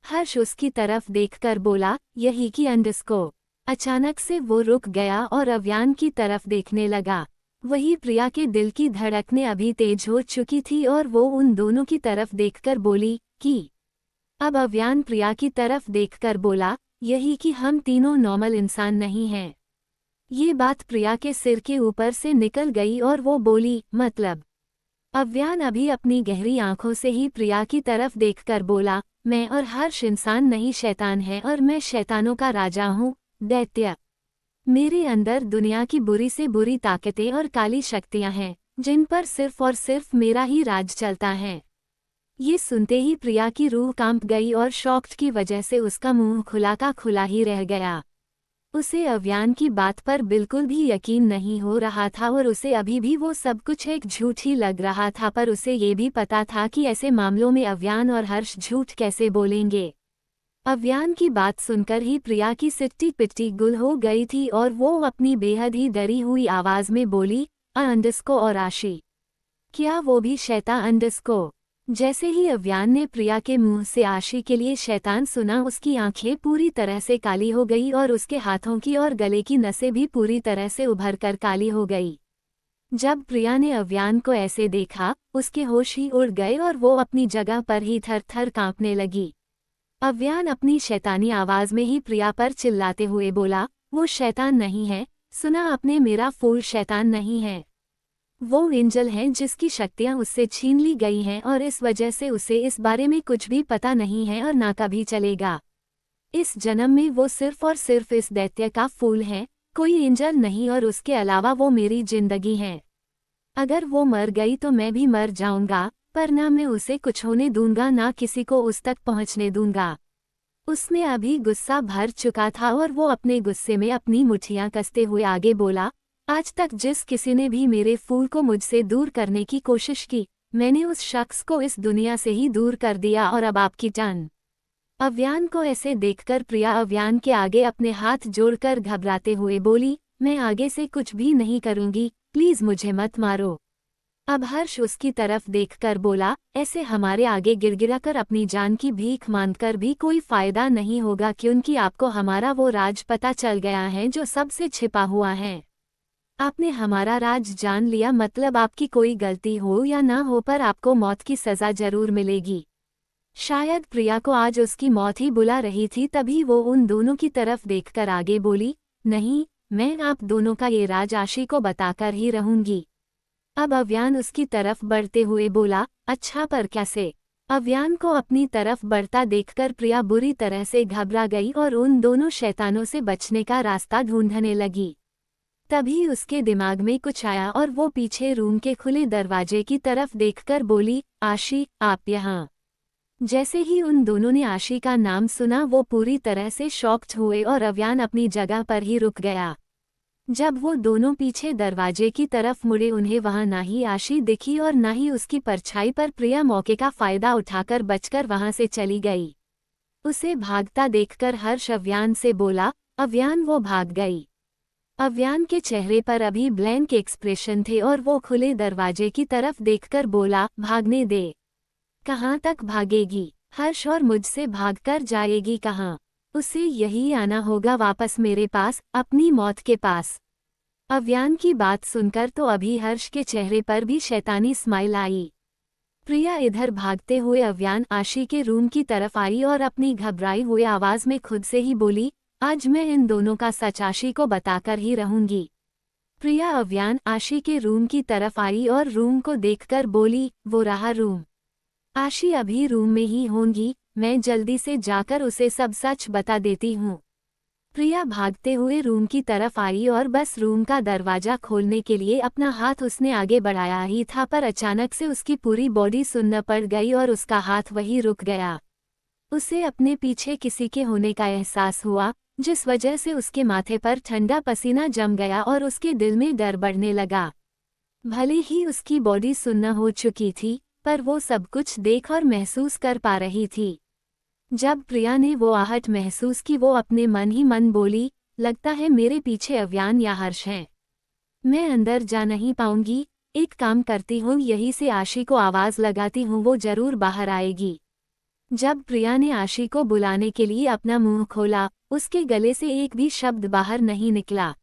S1: हर्ष उसकी तरफ देखकर बोला, यही कि अंडस को। अचानक से वो रुक गया और अव्यान की तरफ देखने लगा। वही प्रिया के दिल की धड़कनें अभी तेज हो चुकी थी और वो उन दोनों की तरफ देखकर बोली कि। अब अव्यान प्रिया की तरफ देखकर बोला, यही कि हम तीनों नॉर्मल इंसान नहीं हैं। ये बात प्रिया के सिर के ऊपर से निकल गई और वो बोली, मतलब? अव्यान अभी अपनी गहरी आंखों से ही प्रिया की तरफ देखकर बोला, मैं और हर्ष इंसान नहीं शैतान है और मैं शैतानों का राजा हूँ, दैत्य। मेरे अंदर दुनिया की बुरी से बुरी ताकतें और काली शक्तियां हैं, जिन पर सिर्फ और सिर्फ मेरा ही राज चलता है। ये सुनते ही प्रिया की रूह कांप गई और शॉक्ड की वजह से उसका मुंह खुला का खुला ही रह गया। उसे अव्यान की बात पर बिल्कुल भी यकीन नहीं हो रहा था और उसे अभी भी वो सब कुछ एक झूठ ही लग रहा था, पर उसे ये भी पता था कि ऐसे मामलों में अव्यान और हर्ष झूठ कैसे बोलेंगे। अव्यान की बात सुनकर ही प्रिया की सिट्टी पिट्टी गुल हो गई थी और वो अपनी बेहद ही डरी हुई आवाज में बोली, अंडस्को और आशी, क्या वो भी शैतान अंडस्को? जैसे ही अव्यान ने प्रिया के मुंह से आशी के लिए शैतान सुना, उसकी आंखें पूरी तरह से काली हो गई और उसके हाथों की और गले की नसें भी पूरी तरह से उभरकर काली हो गई। जब प्रिया ने अव्यान को ऐसे देखा, उसके होश ही उड़ गए और वो अपनी जगह पर ही थर थर कांपने लगी। अव्यान अपनी शैतानी आवाज में ही प्रिया पर चिल्लाते हुए बोला, वो शैतान नहीं है, सुना आपने मेरा फूल शैतान नहीं है। वो एंजल है जिसकी शक्तियां उससे छीन ली गई हैं और इस वजह से उसे इस बारे में कुछ भी पता नहीं है और ना कभी चलेगा। इस जन्म में वो सिर्फ और सिर्फ इस दैत्य का फूल है, कोई एंजल नहीं, और उसके अलावा वो मेरी जिंदगी है। अगर वो मर गई तो मैं भी मर जाऊंगा, पर ना मैं उसे कुछ होने दूंगा ना किसी को उस तक पहुंचने दूंगा। उसमें अभी गुस्सा भर चुका था और वो अपने गुस्से में अपनी मुट्ठियां कसते हुए आगे बोला, आज तक जिस किसी ने भी मेरे फूल को मुझसे दूर करने की कोशिश की, मैंने उस शख्स को इस दुनिया से ही दूर कर दिया और अब आपकी टर्न। अव्यान को ऐसे देखकर प्रिया अव्यान के आगे अपने हाथ जोड़कर घबराते हुए बोली, मैं आगे से कुछ भी नहीं करूंगी, प्लीज मुझे मत मारो। अब हर्ष उसकी तरफ देखकर बोला, ऐसे हमारे आगे गिड़गिड़ाकर अपनी जान की भीख मांगकर भी कोई फायदा नहीं होगा, क्योंकि आपको हमारा वो राज पता चल गया है जो सबसे छिपा हुआ है। आपने हमारा राज जान लिया, मतलब आपकी कोई गलती हो या ना हो पर आपको मौत की सजा जरूर मिलेगी। शायद प्रिया को आज उसकी मौत ही बुला रही थी, तभी वो उन दोनों की तरफ देखकर आगे बोली, नहीं, मैं आप दोनों का ये राज आशी को बताकर ही रहूंगी। अब अव्यान उसकी तरफ बढ़ते हुए बोला, अच्छा पर कैसे? अव्यान को अपनी तरफ बढ़ता देखकर प्रिया बुरी तरह से घबरा गई और उन दोनों शैतानों से बचने का रास्ता ढूंढने लगी। तभी उसके दिमाग में कुछ आया और वो पीछे रूम के खुले दरवाजे की तरफ देखकर बोली, आशी, आप यहाँ। जैसे ही उन दोनों ने आशी का नाम सुना, वो पूरी तरह से शॉक्ड हुए और अव्यान अपनी जगह पर ही रुक गया। जब वो दोनों पीछे दरवाजे की तरफ मुड़े, उन्हें वहां ना ही आशी दिखी और ना ही उसकी परछाई, पर प्रिया मौके का फायदा उठाकर बचकर वहां से चली गई। उसे भागता देखकर हर्ष अव्यान से बोला, अव्यान, वो भाग गई। अव्यान के चेहरे पर अभी ब्लैंक एक्सप्रेशन थे और वो खुले दरवाजे की तरफ देखकर बोला, भागने दे। कहाँ तक भागेगी? हर्ष और मुझसे भागकर जाएगी कहाँ? उसे यही आना होगा वापस मेरे पास, अपनी मौत के पास। अव्यान की बात सुनकर तो अभी हर्ष के चेहरे पर भी शैतानी स्माइल आई। प्रिया इधर भागते हुए अव्यान आशी के रूम की तरफ आई और अपनी घबराई हुई आवाज में खुद से ही बोली, आज मैं इन दोनों का सच आशी को बताकर ही रहूंगी। प्रिया अव्यान आशी के रूम की तरफ आई और रूम को देखकर बोली, वो रहा रूम। आशी अभी रूम में ही होंगी, मैं जल्दी से जाकर उसे सब सच बता देती हूँ। प्रिया भागते हुए रूम की तरफ आई और बस रूम का दरवाजा खोलने के लिए अपना हाथ उसने आगे बढ़ाया ही था, पर अचानक से उसकी पूरी बॉडी सुन्न पड़ गई और उसका हाथ वहीं रुक गया। उसे अपने पीछे किसी के होने का एहसास हुआ, जिस वजह से उसके माथे पर ठंडा पसीना जम गया और उसके दिल में डर बढ़ने लगा। भले ही उसकी बॉडी सुन्न हो चुकी थी, पर वो सब कुछ देख और महसूस कर पा रही थी। जब प्रिया ने वो आहट महसूस की, वो अपने मन ही मन बोली, लगता है मेरे पीछे अव्यान या हर्ष हैं। मैं अंदर जा नहीं पाऊंगी, एक काम करती हूँ, यहीं से आशी को आवाज लगाती हूँ, वो जरूर बाहर आएगी। जब प्रिया ने आशी को बुलाने के लिए अपना मुंह खोला, उसके गले से एक भी शब्द बाहर नहीं निकला।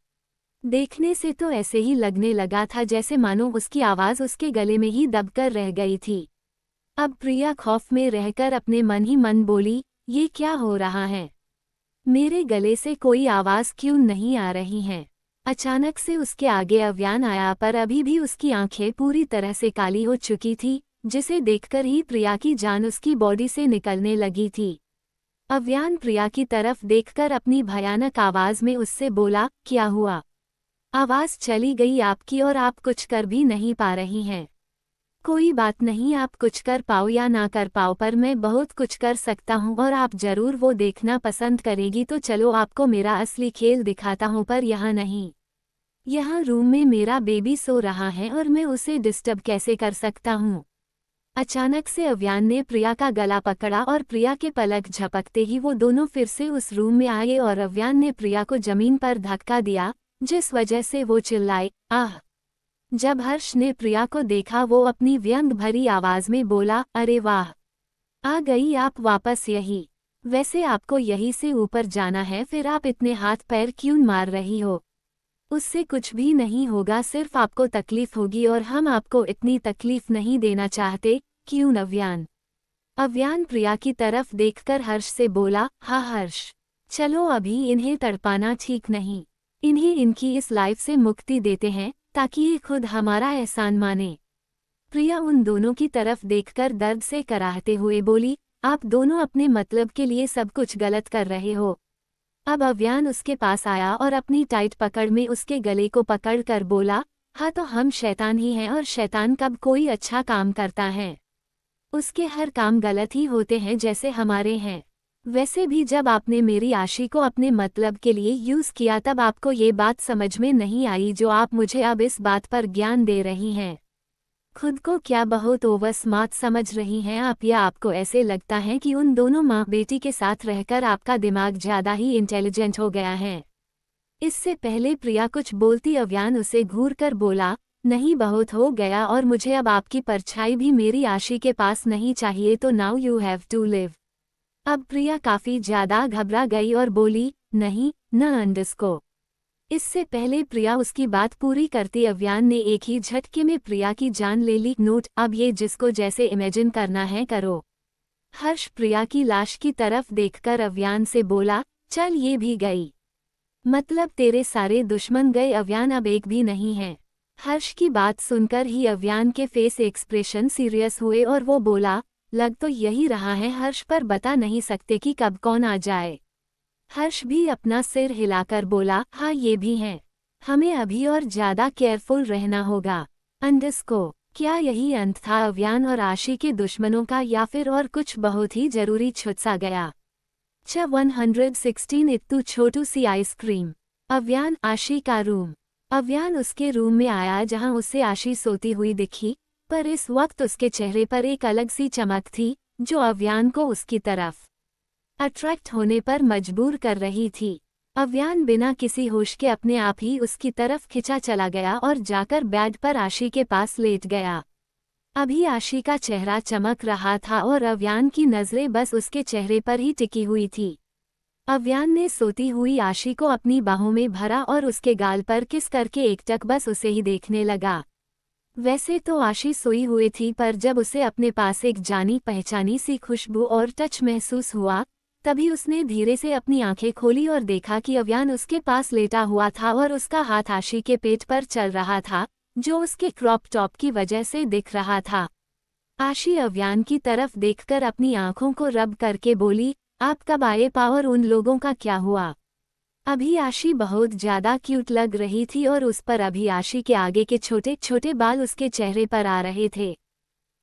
S1: देखने से तो ऐसे ही लगने लगा था जैसे मानो उसकी आवाज उसके गले में ही दबकर रह गई थी। अब प्रिया खौफ में रहकर अपने मन ही मन बोली, ये क्या हो रहा है? मेरे गले से कोई आवाज क्यों नहीं आ रही है? अचानक से उसके आगे अव्यान आया, पर अभी भी उसकी आंखें पूरी तरह से काली हो चुकी थी, जिसे देखकर ही प्रिया की जान उसकी बॉडी से निकलने लगी थी। अव्यान प्रिया की तरफ देखकर अपनी भयानक आवाज में उससे बोला, क्या हुआ? आवाज चली गई आपकी और आप कुछ कर भी नहीं पा रही हैं। कोई बात नहीं, आप कुछ कर पाओ या ना कर पाओ, पर मैं बहुत कुछ कर सकता हूँ और आप जरूर वो देखना पसंद करेगी। तो चलो आपको मेरा असली खेल दिखाता हूँ, पर यहाँ नहीं। यहाँ रूम में मेरा बेबी सो रहा है और मैं उसे डिस्टर्ब कैसे कर सकता हूँ? अचानक से अव्यान ने प्रिया का गला पकड़ा और प्रिया के पलक झपकते ही वो दोनों फिर से उस रूम में आए और अव्यान ने प्रिया को जमीन पर धक्का दिया, जिस वजह से वो चिल्लाई, आह! जब हर्ष ने प्रिया को देखा वो अपनी व्यंग भरी आवाज में बोला, अरे वाह! आ गई आप वापस यही। वैसे आपको यहीं से ऊपर जाना है, फिर आप इतने हाथ पैर क्यों मार रही हो? उससे कुछ भी नहीं होगा, सिर्फ आपको तकलीफ होगी और हम आपको इतनी तकलीफ नहीं देना चाहते, क्यों अव्यान? अव्यान प्रिया की तरफ देखकर हर्ष से बोला, हाँ हर्ष, चलो अभी इन्हें तड़पाना ठीक नहीं। इन्हें इनकी इस लाइफ से मुक्ति देते हैं, ताकि ये खुद हमारा एहसान माने। प्रिया उन दोनों की तरफ देखकर दर्द से कराहते हुए बोली, आप दोनों अपने मतलब के लिए सब कुछ गलत कर रहे हो। अब अव्यान उसके पास आया और अपनी टाइट पकड़ में उसके गले को पकड़ कर बोला, हाँ तो हम शैतान ही हैं और शैतान कब कोई अच्छा काम करता है? उसके हर काम गलत ही होते हैं जैसे हमारे हैं। वैसे भी जब आपने मेरी आशी को अपने मतलब के लिए यूज़ किया तब आपको ये बात समझ में नहीं आई जो आप मुझे अब इस बात पर ज्ञान दे रही हैं। खुद को क्या बहुत ओवर स्मार्ट समझ रही हैं आप, या आपको ऐसे लगता है कि उन दोनों माँ बेटी के साथ रहकर आपका दिमाग ज़्यादा ही इंटेलिजेंट हो गया है? इससे पहले प्रिया कुछ बोलती अव्यान उसे घूर कर बोला, नहीं बहुत हो गया और मुझे अब आपकी परछाई भी मेरी आशी के पास नहीं चाहिए, तो now you have to leave. अब प्रिया काफ़ी ज़्यादा घबरा गई और बोली, नहीं न अंडस्को। इससे पहले प्रिया उसकी बात पूरी करती अव्यान ने एक ही झटके में प्रिया की जान ले ली। नोट, अब ये जिसको जैसे इमेजिन करना है करो। हर्ष प्रिया की लाश की तरफ देखकर अव्यान से बोला, चल ये भी गई, मतलब तेरे सारे दुश्मन गए अव्यान, अब एक भी नहीं है। हर्ष की बात सुनकर ही अव्यान के फेस एक्सप्रेशन सीरियस हुए और वो बोला, लग तो यही रहा है हर्ष, पर बता नहीं सकते कि कब कौन आ जाए। हर्ष भी अपना सिर हिलाकर बोला, हाँ ये भी है, हमें अभी और ज़्यादा केयरफुल रहना होगा। अंडस्को, क्या यही अंत था अव्यान और आशी के दुश्मनों का, या फिर और कुछ बहुत ही जरूरी छुटसा गया? 116 इत्तू छोटू सी आइसक्रीम। अव्यान आशी का रूम। अव्यान उसके रूम में आया जहां उसे आशी सोती हुई दिखी, पर इस वक्त उसके चेहरे पर एक अलग सी चमक थी जो अव्यान को उसकी तरफ अट्रैक्ट होने पर मजबूर कर रही थी। अव्यान बिना किसी होश के अपने आप ही उसकी तरफ खिंचा चला गया और जाकर बेड पर आशी के पास लेट गया। अभी आशी का चेहरा चमक रहा था और अव्यान की नज़रें बस उसके चेहरे पर ही टिकी हुई थी। अव्यान ने सोती हुई आशी को अपनी बाहों में भरा और उसके गाल पर किस करके एकटक बस उसे ही देखने लगा। वैसे तो आशी सोई हुई थी, पर जब उसे अपने पास एक जानी पहचानी सी खुशबू और टच महसूस हुआ, तभी उसने धीरे से अपनी आंखें खोली और देखा कि अव्यान उसके पास लेटा हुआ था और उसका हाथ आशी के पेट पर चल रहा था, जो उसके क्रॉप टॉप की वजह से दिख रहा था। आशी अव्यान की तरफ देखकर अपनी आंखों को रब करके बोली, आप कब आए पा और उन लोगों का क्या हुआ? अभी आशी बहुत ज़्यादा क्यूट लग रही थी और उस पर अभी आशी के आगे के छोटे छोटे बाल उसके चेहरे पर आ रहे थे।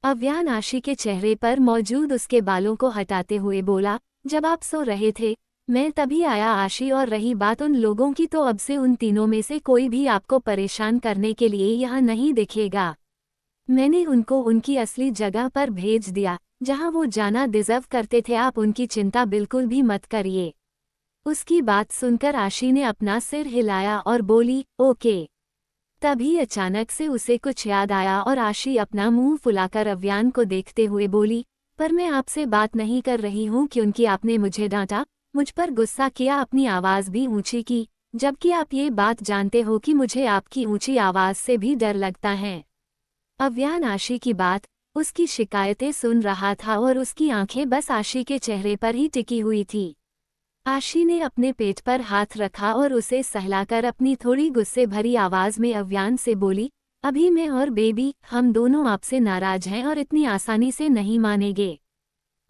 S1: अव्यान आशी के चेहरे पर मौजूद उसके बालों को हटाते हुए बोला, जब आप सो रहे थे मैं तभी आया आशी, और रही बात उन लोगों की, तो अब से उन तीनों में से कोई भी आपको परेशान करने के लिए यहाँ नहीं दिखेगा। मैंने उनको उनकी असली जगह पर भेज दिया, जहाँ वो जाना डिजर्व करते थे। आप उनकी चिंता बिल्कुल भी मत करिए। उसकी बात सुनकर आशी ने अपना सिर हिलाया और बोली, ओके। तभी अचानक से उसे कुछ याद आया और आशी अपना मुंह फुलाकर अव्यान को देखते हुए बोली, पर मैं आपसे बात नहीं कर रही हूँ क्योंकि आपने मुझे डांटा, मुझ पर गुस्सा किया, अपनी आवाज़ भी ऊंची की, जबकि आप ये बात जानते हो कि मुझे आपकी ऊंची आवाज़ से भी डर लगता है। अव्यान आशी की बात, उसकी शिकायतें सुन रहा था और उसकी आंखें बस आशी के चेहरे पर ही टिकी हुई थी। आशी ने अपने पेट पर हाथ रखा और उसे सहलाकर अपनी थोड़ी गुस्से भरी आवाज में अव्यान से बोली, अभी मैं और बेबी हम दोनों आपसे नाराज हैं और इतनी आसानी से नहीं मानेंगे।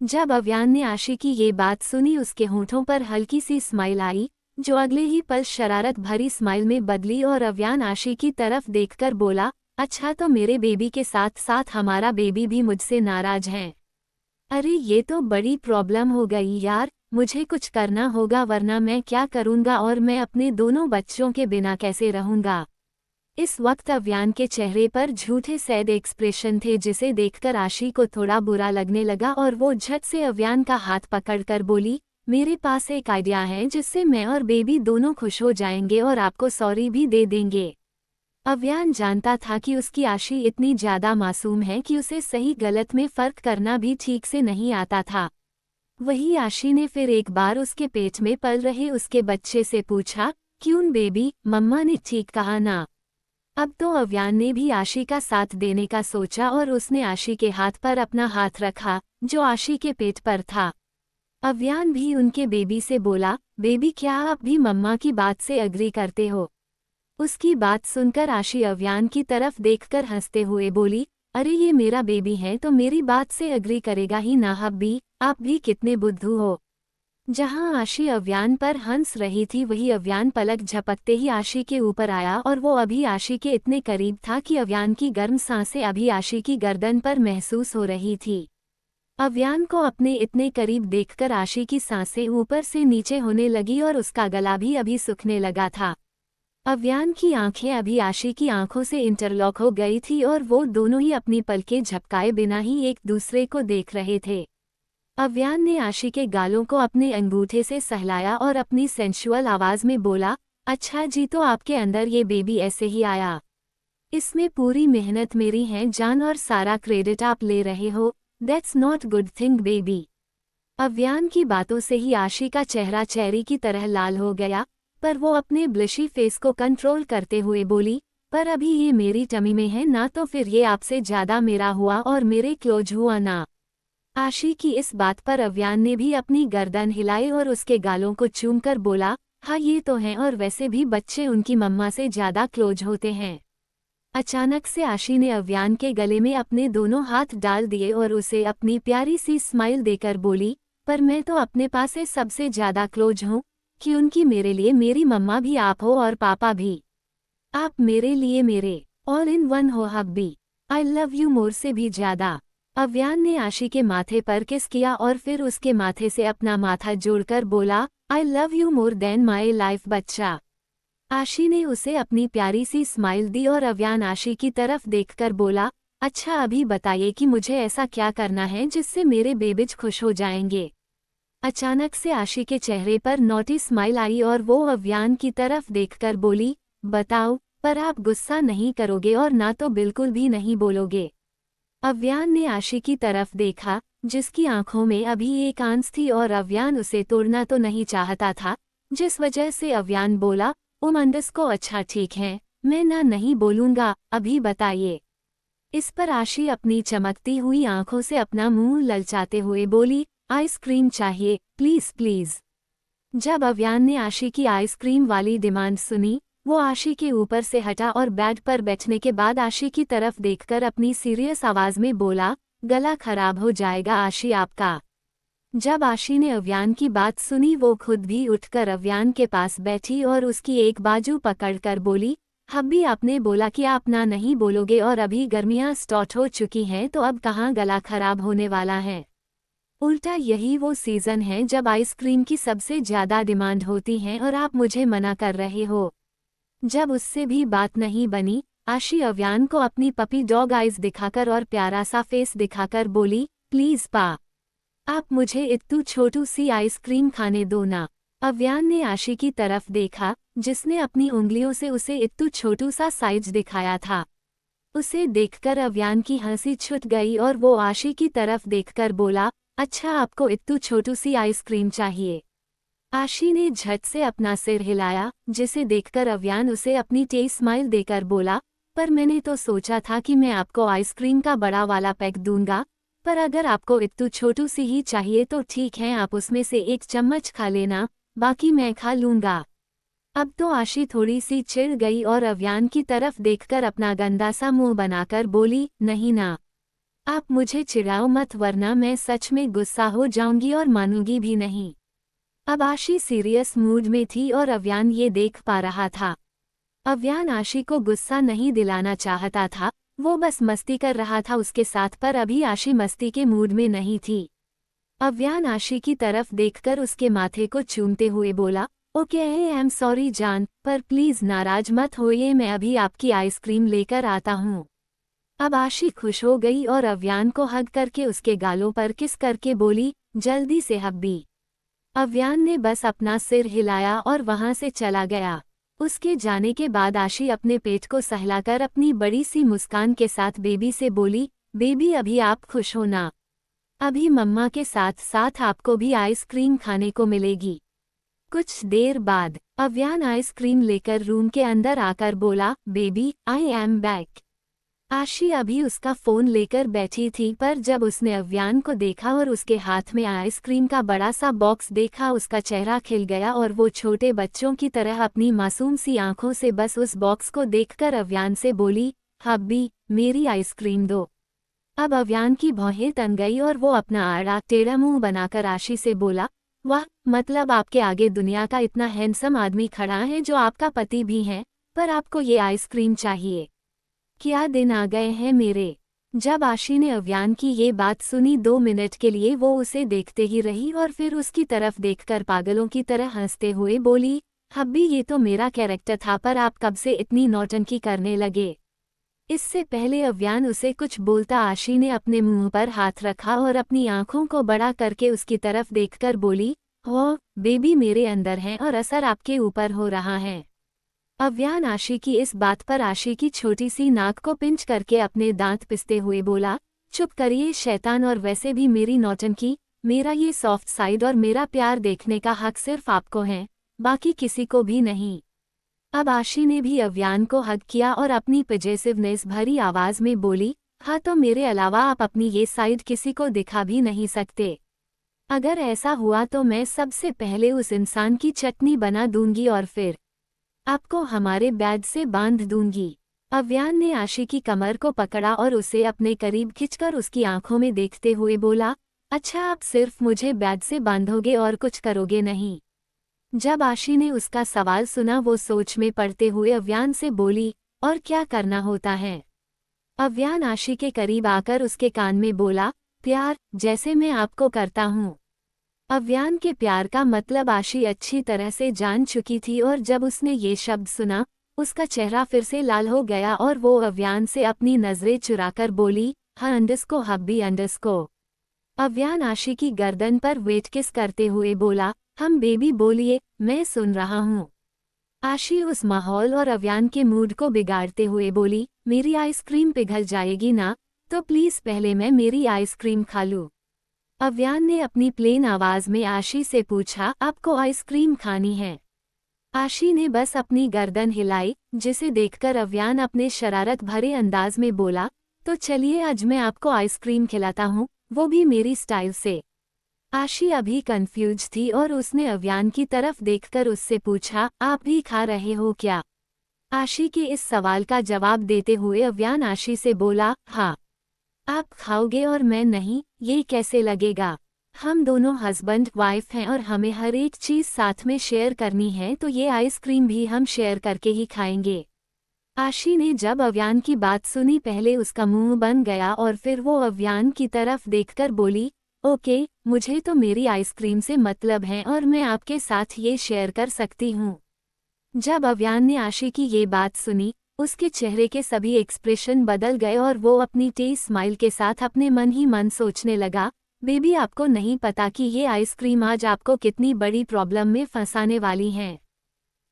S1: जब अव्यान ने आशी की ये बात सुनी उसके होंठों पर हल्की सी स्माइल आई, जो अगले ही पल शरारत भरी स्माइल में बदली और अव्यान आशी की तरफ देखकर बोला, अच्छा तो मेरे बेबी के साथ साथ हमारा बेबी भी मुझसे नाराज है। अरे ये तो बड़ी प्रॉब्लम हो गई यार, मुझे कुछ करना होगा वरना मैं क्या करूँगा और मैं अपने दोनों बच्चों के बिना कैसे रहूँगा। इस वक्त अव्यान के चेहरे पर झूठे सैड एक्सप्रेशन थे जिसे देखकर आशी को थोड़ा बुरा लगने लगा और वो झट से अव्यान का हाथ पकड़कर बोली, मेरे पास एक आइडिया है जिससे मैं और बेबी दोनों खुश हो जाएंगे और आपको सॉरी भी दे देंगे। अव्यान जानता था कि उसकी आशी इतनी ज्यादा मासूम है कि उसे सही गलत में फर्क करना भी ठीक से नहीं आता था। वही आशी ने फिर एक बार उसके पेट में पल रहे उसके बच्चे से पूछा, क्यों बेबी, मम्मा ने ठीक कहा ना। अब तो अव्यान ने भी आशी का साथ देने का सोचा और उसने आशी के हाथ पर अपना हाथ रखा जो आशी के पेट पर था। अव्यान भी उनके बेबी से बोला, बेबी क्या आप भी मम्मा की बात से एग्री करते हो। उसकी बात सुनकर आशी अव्यान की तरफ देखकर हंसते हुए बोली, अरे ये मेरा बेबी है तो मेरी बात से एग्री करेगा ही ना। हब्बी आप भी कितने बुद्धू हो। जहां आशी अव्यान पर हंस रही थी वही अव्यान पलक झपकते ही आशी के ऊपर आया और वो अभी आशी के इतने करीब था कि अव्यान की गर्म सांसें अभी आशी की गर्दन पर महसूस हो रही थी। अव्यान को अपने इतने करीब देखकर आशी की सांसें ऊपर से नीचे होने लगी और उसका गला भी अभी सूखने लगा था। अव्यान की आंखें अभी आशी की आंखों से इंटरलॉक हो गई थी और वो दोनों ही अपनी पलकें झपकाए बिना ही एक दूसरे को देख रहे थे। अव्यान ने आशी के गालों को अपने अंगूठे से सहलाया और अपनी सेंशुअल आवाज में बोला, अच्छा जी तो आपके अंदर ये बेबी ऐसे ही आया। इसमें पूरी मेहनत मेरी है जान और सारा क्रेडिट आप ले रहे हो। That's not good thing baby. Avyan की बातों से ही आशी का चेहरा चेरी की तरह लाल हो गया, पर वो अपने ब्लिशी फेस को कंट्रोल करते हुए बोली, पर अभी ये मेरी टमी में है ना तो फिर ये आपसे ज्यादा मेरा हुआ और मेरे क्लोज हुआ ना। आशी की इस बात पर अव्यान ने भी अपनी गर्दन हिलाई और उसके गालों को चूमकर बोला, हाँ ये तो है और वैसे भी बच्चे उनकी मम्मा से ज्यादा क्लोज होते हैं। अचानक से आशी ने अव्यान के गले में अपने दोनों हाथ डाल दिए और उसे अपनी प्यारी सी स्माइल देकर बोली, पर मैं तो अपने पास से सबसे ज्यादा क्लोज हूँ, कि उनकी मेरे लिए मेरी मम्मा भी आप हो और पापा भी। आप मेरे लिए मेरे ऑल इन वन हो hubby. I love you more से भी ज्यादा। अव्यान ने आशी के माथे पर किस किया और फिर उसके माथे से अपना माथा जोड़कर बोला, I love you more than my life बच्चा। आशी ने उसे अपनी प्यारी सी स्माइल दी और अव्यान आशी की तरफ देखकर बोला, अच्छा अभी बताइए कि मुझे ऐसा क्या करना है जिससे मेरे बेबिज खुश हो जाएंगे। अचानक से आशी के चेहरे पर नॉटी स्माइल आई और वो अव्यान की तरफ देखकर बोली, बताओ, पर आप गुस्सा नहीं करोगे और ना तो बिल्कुल भी नहीं बोलोगे। अव्यान ने आशी की तरफ देखा, जिसकी आंखों में अभी एक आंस थी और अव्यान उसे तोड़ना तो नहीं चाहता था, जिस वजह से अव्यान बोला, उमंदस को अच्छा ठीक है, मैं ना नहीं बोलूंगा, अभी बताइए। इस पर आशी अपनी चमकती हुई आंखों से अपना मुंह ललचाते हुए बोली, आइसक्रीम चाहिए प्लीज प्लीज। जब अव्यान ने आशी की आइसक्रीम वाली डिमांड सुनी, वो आशी के ऊपर से हटा और बेड पर बैठने के बाद आशी की तरफ देखकर अपनी सीरियस आवाज में बोला, गला खराब हो जाएगा आशी आपका। जब आशी ने अव्यान की बात सुनी वो खुद भी उठकर अव्यान के पास बैठी और उसकी एक बाजू पकड़कर बोली, हब्बी आपने बोला कि आप ना नहीं बोलोगे और अभी गर्मियां स्टार्ट हो चुकी हैं तो अब कहाँ गला खराब होने वाला है। उल्टा यही वो सीजन है जब आइसक्रीम की सबसे ज्यादा डिमांड होती है और आप मुझे मना कर रहे हो। जब उससे भी बात नहीं बनी, आशी अव्यान को अपनी पपी डॉग आइज दिखाकर और प्यारा सा फेस दिखाकर बोली, प्लीज पा, आप मुझे इतनी छोटू सी आइसक्रीम खाने दो ना। अव्यान ने आशी की तरफ देखा, जिसने अपनी उंगलियों से उसे इतनी छोटू सा साइज दिखाया था। उसे देखकर अव्यान की हंसी छूट गई और वो आशी की तरफ देखकर बोला, अच्छा आपको इतनी छोटू सी आइसक्रीम चाहिए। आशी ने झट से अपना सिर हिलाया, जिसे देखकर अव्यान उसे अपनी टेस्ट स्माइल देकर बोला, पर मैंने तो सोचा था कि मैं आपको आइसक्रीम का बड़ा वाला पैक दूंगा, पर अगर आपको इतनी छोटू सी ही चाहिए तो ठीक है, आप उसमें से एक चम्मच खा लेना, बाकी मैं खा लूंगा। अब तो आशी थोड़ी सी चिढ़ गई और अव्यान की तरफ देखकर अपना गंदा सा मुंह बनाकर बोली, नहीं ना, आप मुझे चिढ़ाओ मत वरना मैं सच में गुस्सा हो जाऊंगी और मानूंगी भी नहीं। अब आशी सीरियस मूड में थी और अव्यान ये देख पा रहा था। अव्यान आशी को गुस्सा नहीं दिलाना चाहता था, वो बस मस्ती कर रहा था उसके साथ, पर अभी आशी मस्ती के मूड में नहीं थी। अव्यान आशी की तरफ देखकर उसके माथे को चूमते हुए बोला, ओके आई एम सॉरी जान, पर प्लीज नाराज मत होइए, मैं अभी आपकी आइसक्रीम लेकर आता हूँ। अब आशी खुश हो गई और अव्यान को हग करके उसके गालों पर किस करके बोली, जल्दी से हब्बी। अव्यान ने बस अपना सिर हिलाया और वहां से चला गया। उसके जाने के बाद आशी अपने पेट को सहलाकर अपनी बड़ी सी मुस्कान के साथ बेबी से बोली, बेबी अभी आप खुश हो ना, अभी मम्मा के साथ साथ आपको भी आइसक्रीम खाने को मिलेगी। कुछ देर बाद अव्यान आइसक्रीम लेकर रूम के अंदर आकर बोला, बेबी आई एम बैक। आशी अभी उसका फोन लेकर बैठी थी, पर जब उसने अव्यान को देखा और उसके हाथ में आइसक्रीम का बड़ा सा बॉक्स देखा, उसका चेहरा खिल गया और वो छोटे बच्चों की तरह अपनी मासूम सी आंखों से बस उस बॉक्स को देखकर अव्यान से बोली, हब्बी मेरी आइसक्रीम दो। अब अव्यान की भौहें तन गई और वो अपना आड़ा टेढ़ा मुंह बनाकर आशी से बोला, वाह, मतलब आपके आगे दुनिया का इतना हैंडसम आदमी खड़ा है जो आपका पति भी है, पर आपको ये आइसक्रीम चाहिए। क्या दिन आ गए हैं मेरे। जब आशी ने अव्यान की ये बात सुनी 2 मिनट के लिए वो उसे देखते ही रही और फिर उसकी तरफ देखकर पागलों की तरह हंसते हुए बोली, हब्बी ये तो मेरा कैरेक्टर था, पर आप कब से इतनी नौटंकी करने लगे। इससे पहले अव्यान उसे कुछ बोलता आशी ने अपने मुंह पर हाथ रखा और अपनी आंखों को बड़ा करके उसकी तरफ देखकर बोली, हो बेबी मेरे अंदर हैं और असर आपके ऊपर हो रहा है। अव्यान आशी की इस बात पर आशी की छोटी सी नाक को पिंच करके अपने दांत पिसते हुए बोला, चुप करिए शैतान, और वैसे भी मेरी नौटंकी, मेरा ये सॉफ्ट साइड और मेरा प्यार देखने का हक सिर्फ आपको है, बाकी किसी को भी नहीं। अब आशी ने भी अव्यान को हग किया और अपनी पजेसिवनेस भरी आवाज में बोली, हाँ तो मेरे अलावा आप अपनी ये साइड किसी को दिखा भी नहीं सकते। अगर ऐसा हुआ तो मैं सबसे पहले उस इंसान की चटनी बना दूंगी और फिर आपको हमारे बेड से बांध दूंगी। अव्यान ने आशी की कमर को पकड़ा और उसे अपने करीब खिंचकर उसकी आंखों में देखते हुए बोला, अच्छा आप सिर्फ मुझे बेड से बांधोगे और कुछ करोगे नहीं। जब आशी ने उसका सवाल सुना वो सोच में पड़ते हुए अव्यान से बोली, और क्या करना होता है। अव्यान आशी के करीब आकर उसके कान में बोला, प्यार, जैसे मैं आपको करता हूँ। अव्यान के प्यार का मतलब आशी अच्छी तरह से जान चुकी थी और जब उसने ये शब्द सुना उसका चेहरा फिर से लाल हो गया और वो अव्यान से अपनी नजरें चुराकर बोली, हाँ अंडस्को हब्बी अंडस्को। अव्यान आशी की गर्दन पर वेट किस करते हुए बोला, हम बेबी बोलिए, मैं सुन रहा हूँ। आशी उस माहौल और अव्यान के मूड को बिगाड़ते हुए बोली, मेरी आइसक्रीम पिघल जाएगी ना, तो प्लीज पहले मैं मेरी आइसक्रीम खा लूँ। अव्यान ने अपनी प्लेन आवाज में आशी से पूछा, आपको आइसक्रीम खानी है। आशी ने बस अपनी गर्दन हिलाई, जिसे देखकर अव्यान अपने शरारत भरे अंदाज में बोला, तो चलिए आज मैं आपको आइसक्रीम खिलाता हूँ, वो भी मेरी स्टाइल से। आशी अभी कंफ्यूज थी और उसने अव्यान की तरफ देखकर उससे पूछा, आप भी खा रहे हो क्या। आशी के इस सवाल का जवाब देते हुए अव्यान आशी से बोला, हाँ। आप खाओगे और मैं नहीं, ये कैसे लगेगा। हम दोनों हस्बैंड वाइफ हैं और हमें हर एक चीज साथ में शेयर करनी है, तो ये आइसक्रीम भी हम शेयर करके ही खाएंगे। आशी ने जब अव्यान की बात सुनी पहले उसका मुंह बन गया और फिर वो अव्यान की तरफ देखकर बोली, ओके, मुझे तो मेरी आइसक्रीम से मतलब है और मैं आपके साथ ये शेयर कर सकती हूँ। जब अव्यान ने आशी की ये बात सुनी उसके चेहरे के सभी एक्सप्रेशन बदल गए और वो अपनी तेज स्माइल के साथ अपने मन ही मन सोचने लगा, बेबी आपको नहीं पता कि ये आइसक्रीम आज आपको कितनी बड़ी प्रॉब्लम में फंसाने वाली है।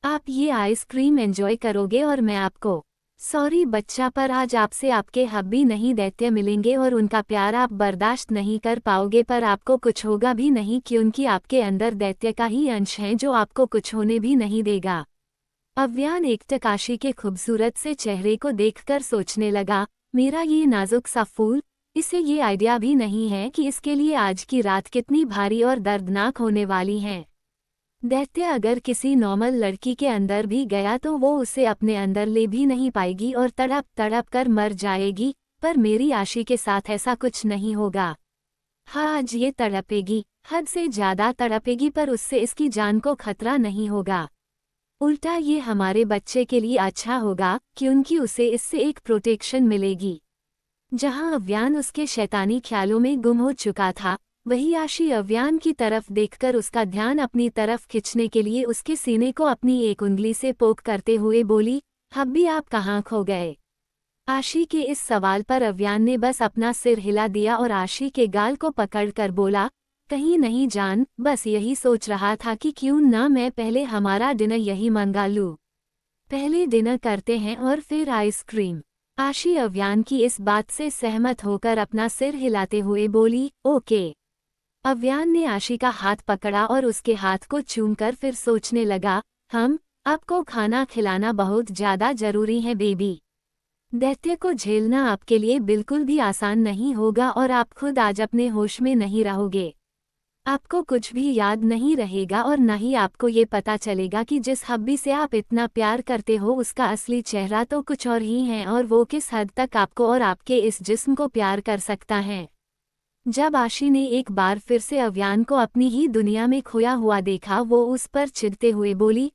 S1: आप ये आइसक्रीम एंजॉय करोगे और मैं आपको, सॉरी बच्चा, पर आज आपसे आपके हब्बी नहीं दैत्य मिलेंगे और उनका प्यार आप बर्दाश्त नहीं कर पाओगे, पर आपको कुछ होगा भी नहीं क्योंकि आपके अंदर दैत्य का ही अंश है जो आपको कुछ होने भी नहीं देगा। अव्यान एकटक आशी के खूबसूरत से चेहरे को देखकर सोचने लगा, मेरा ये नाजुक सा फूल, इसे ये आइडिया भी नहीं है कि इसके लिए आज की रात कितनी भारी और दर्दनाक होने वाली है। दैत्य अगर किसी नॉर्मल लड़की के अंदर भी गया तो वो उसे अपने अंदर ले भी नहीं पाएगी और तड़प तड़प कर मर जाएगी, पर मेरी आशी के साथ ऐसा कुछ नहीं होगा। हाँ, आज ये तड़पेगी, हद से ज्यादा तड़पेगी, पर उससे इसकी जान को खतरा नहीं होगा। उल्टा ये हमारे बच्चे के लिए अच्छा होगा, क्योंकि उसे इससे एक प्रोटेक्शन मिलेगी। जहां अव्यान उसके शैतानी ख्यालों में गुम हो चुका था, वही आशी अव्यान की तरफ देखकर उसका ध्यान अपनी तरफ खींचने के लिए उसके सीने को अपनी एक उंगली से पोक करते हुए बोली, हब्बी आप कहाँ खो गए? आशी के इस सवाल पर अव्यान ने बस अपना सिर हिला दिया और आशी के गाल को पकड़कर बोला, कहीं नहीं जान, बस यही सोच रहा था कि क्यों ना मैं पहले हमारा डिनर यही मंगा लूं। पहले डिनर करते हैं और फिर आइसक्रीम। आशी अव्यान की इस बात से सहमत होकर अपना सिर हिलाते हुए बोली, ओके। अव्यान ने आशी का हाथ पकड़ा और उसके हाथ को चूमकर फिर सोचने लगा, आपको खाना खिलाना बहुत ज्यादा जरूरी है बेबी। दैत्य को झेलना आपके लिए बिल्कुल भी आसान नहीं होगा और आप खुद आज अपने होश में नहीं रहोगे। आपको कुछ भी याद नहीं रहेगा और न ही आपको ये पता चलेगा कि जिस हब्बी से आप इतना प्यार करते हो उसका असली चेहरा तो कुछ और ही है और वो किस हद तक आपको और आपके इस जिस्म को प्यार कर सकता है। जब आशी ने एक बार फिर से अव्यान को अपनी ही दुनिया में खोया हुआ देखा, वो उस पर चिढ़ते हुए बोली,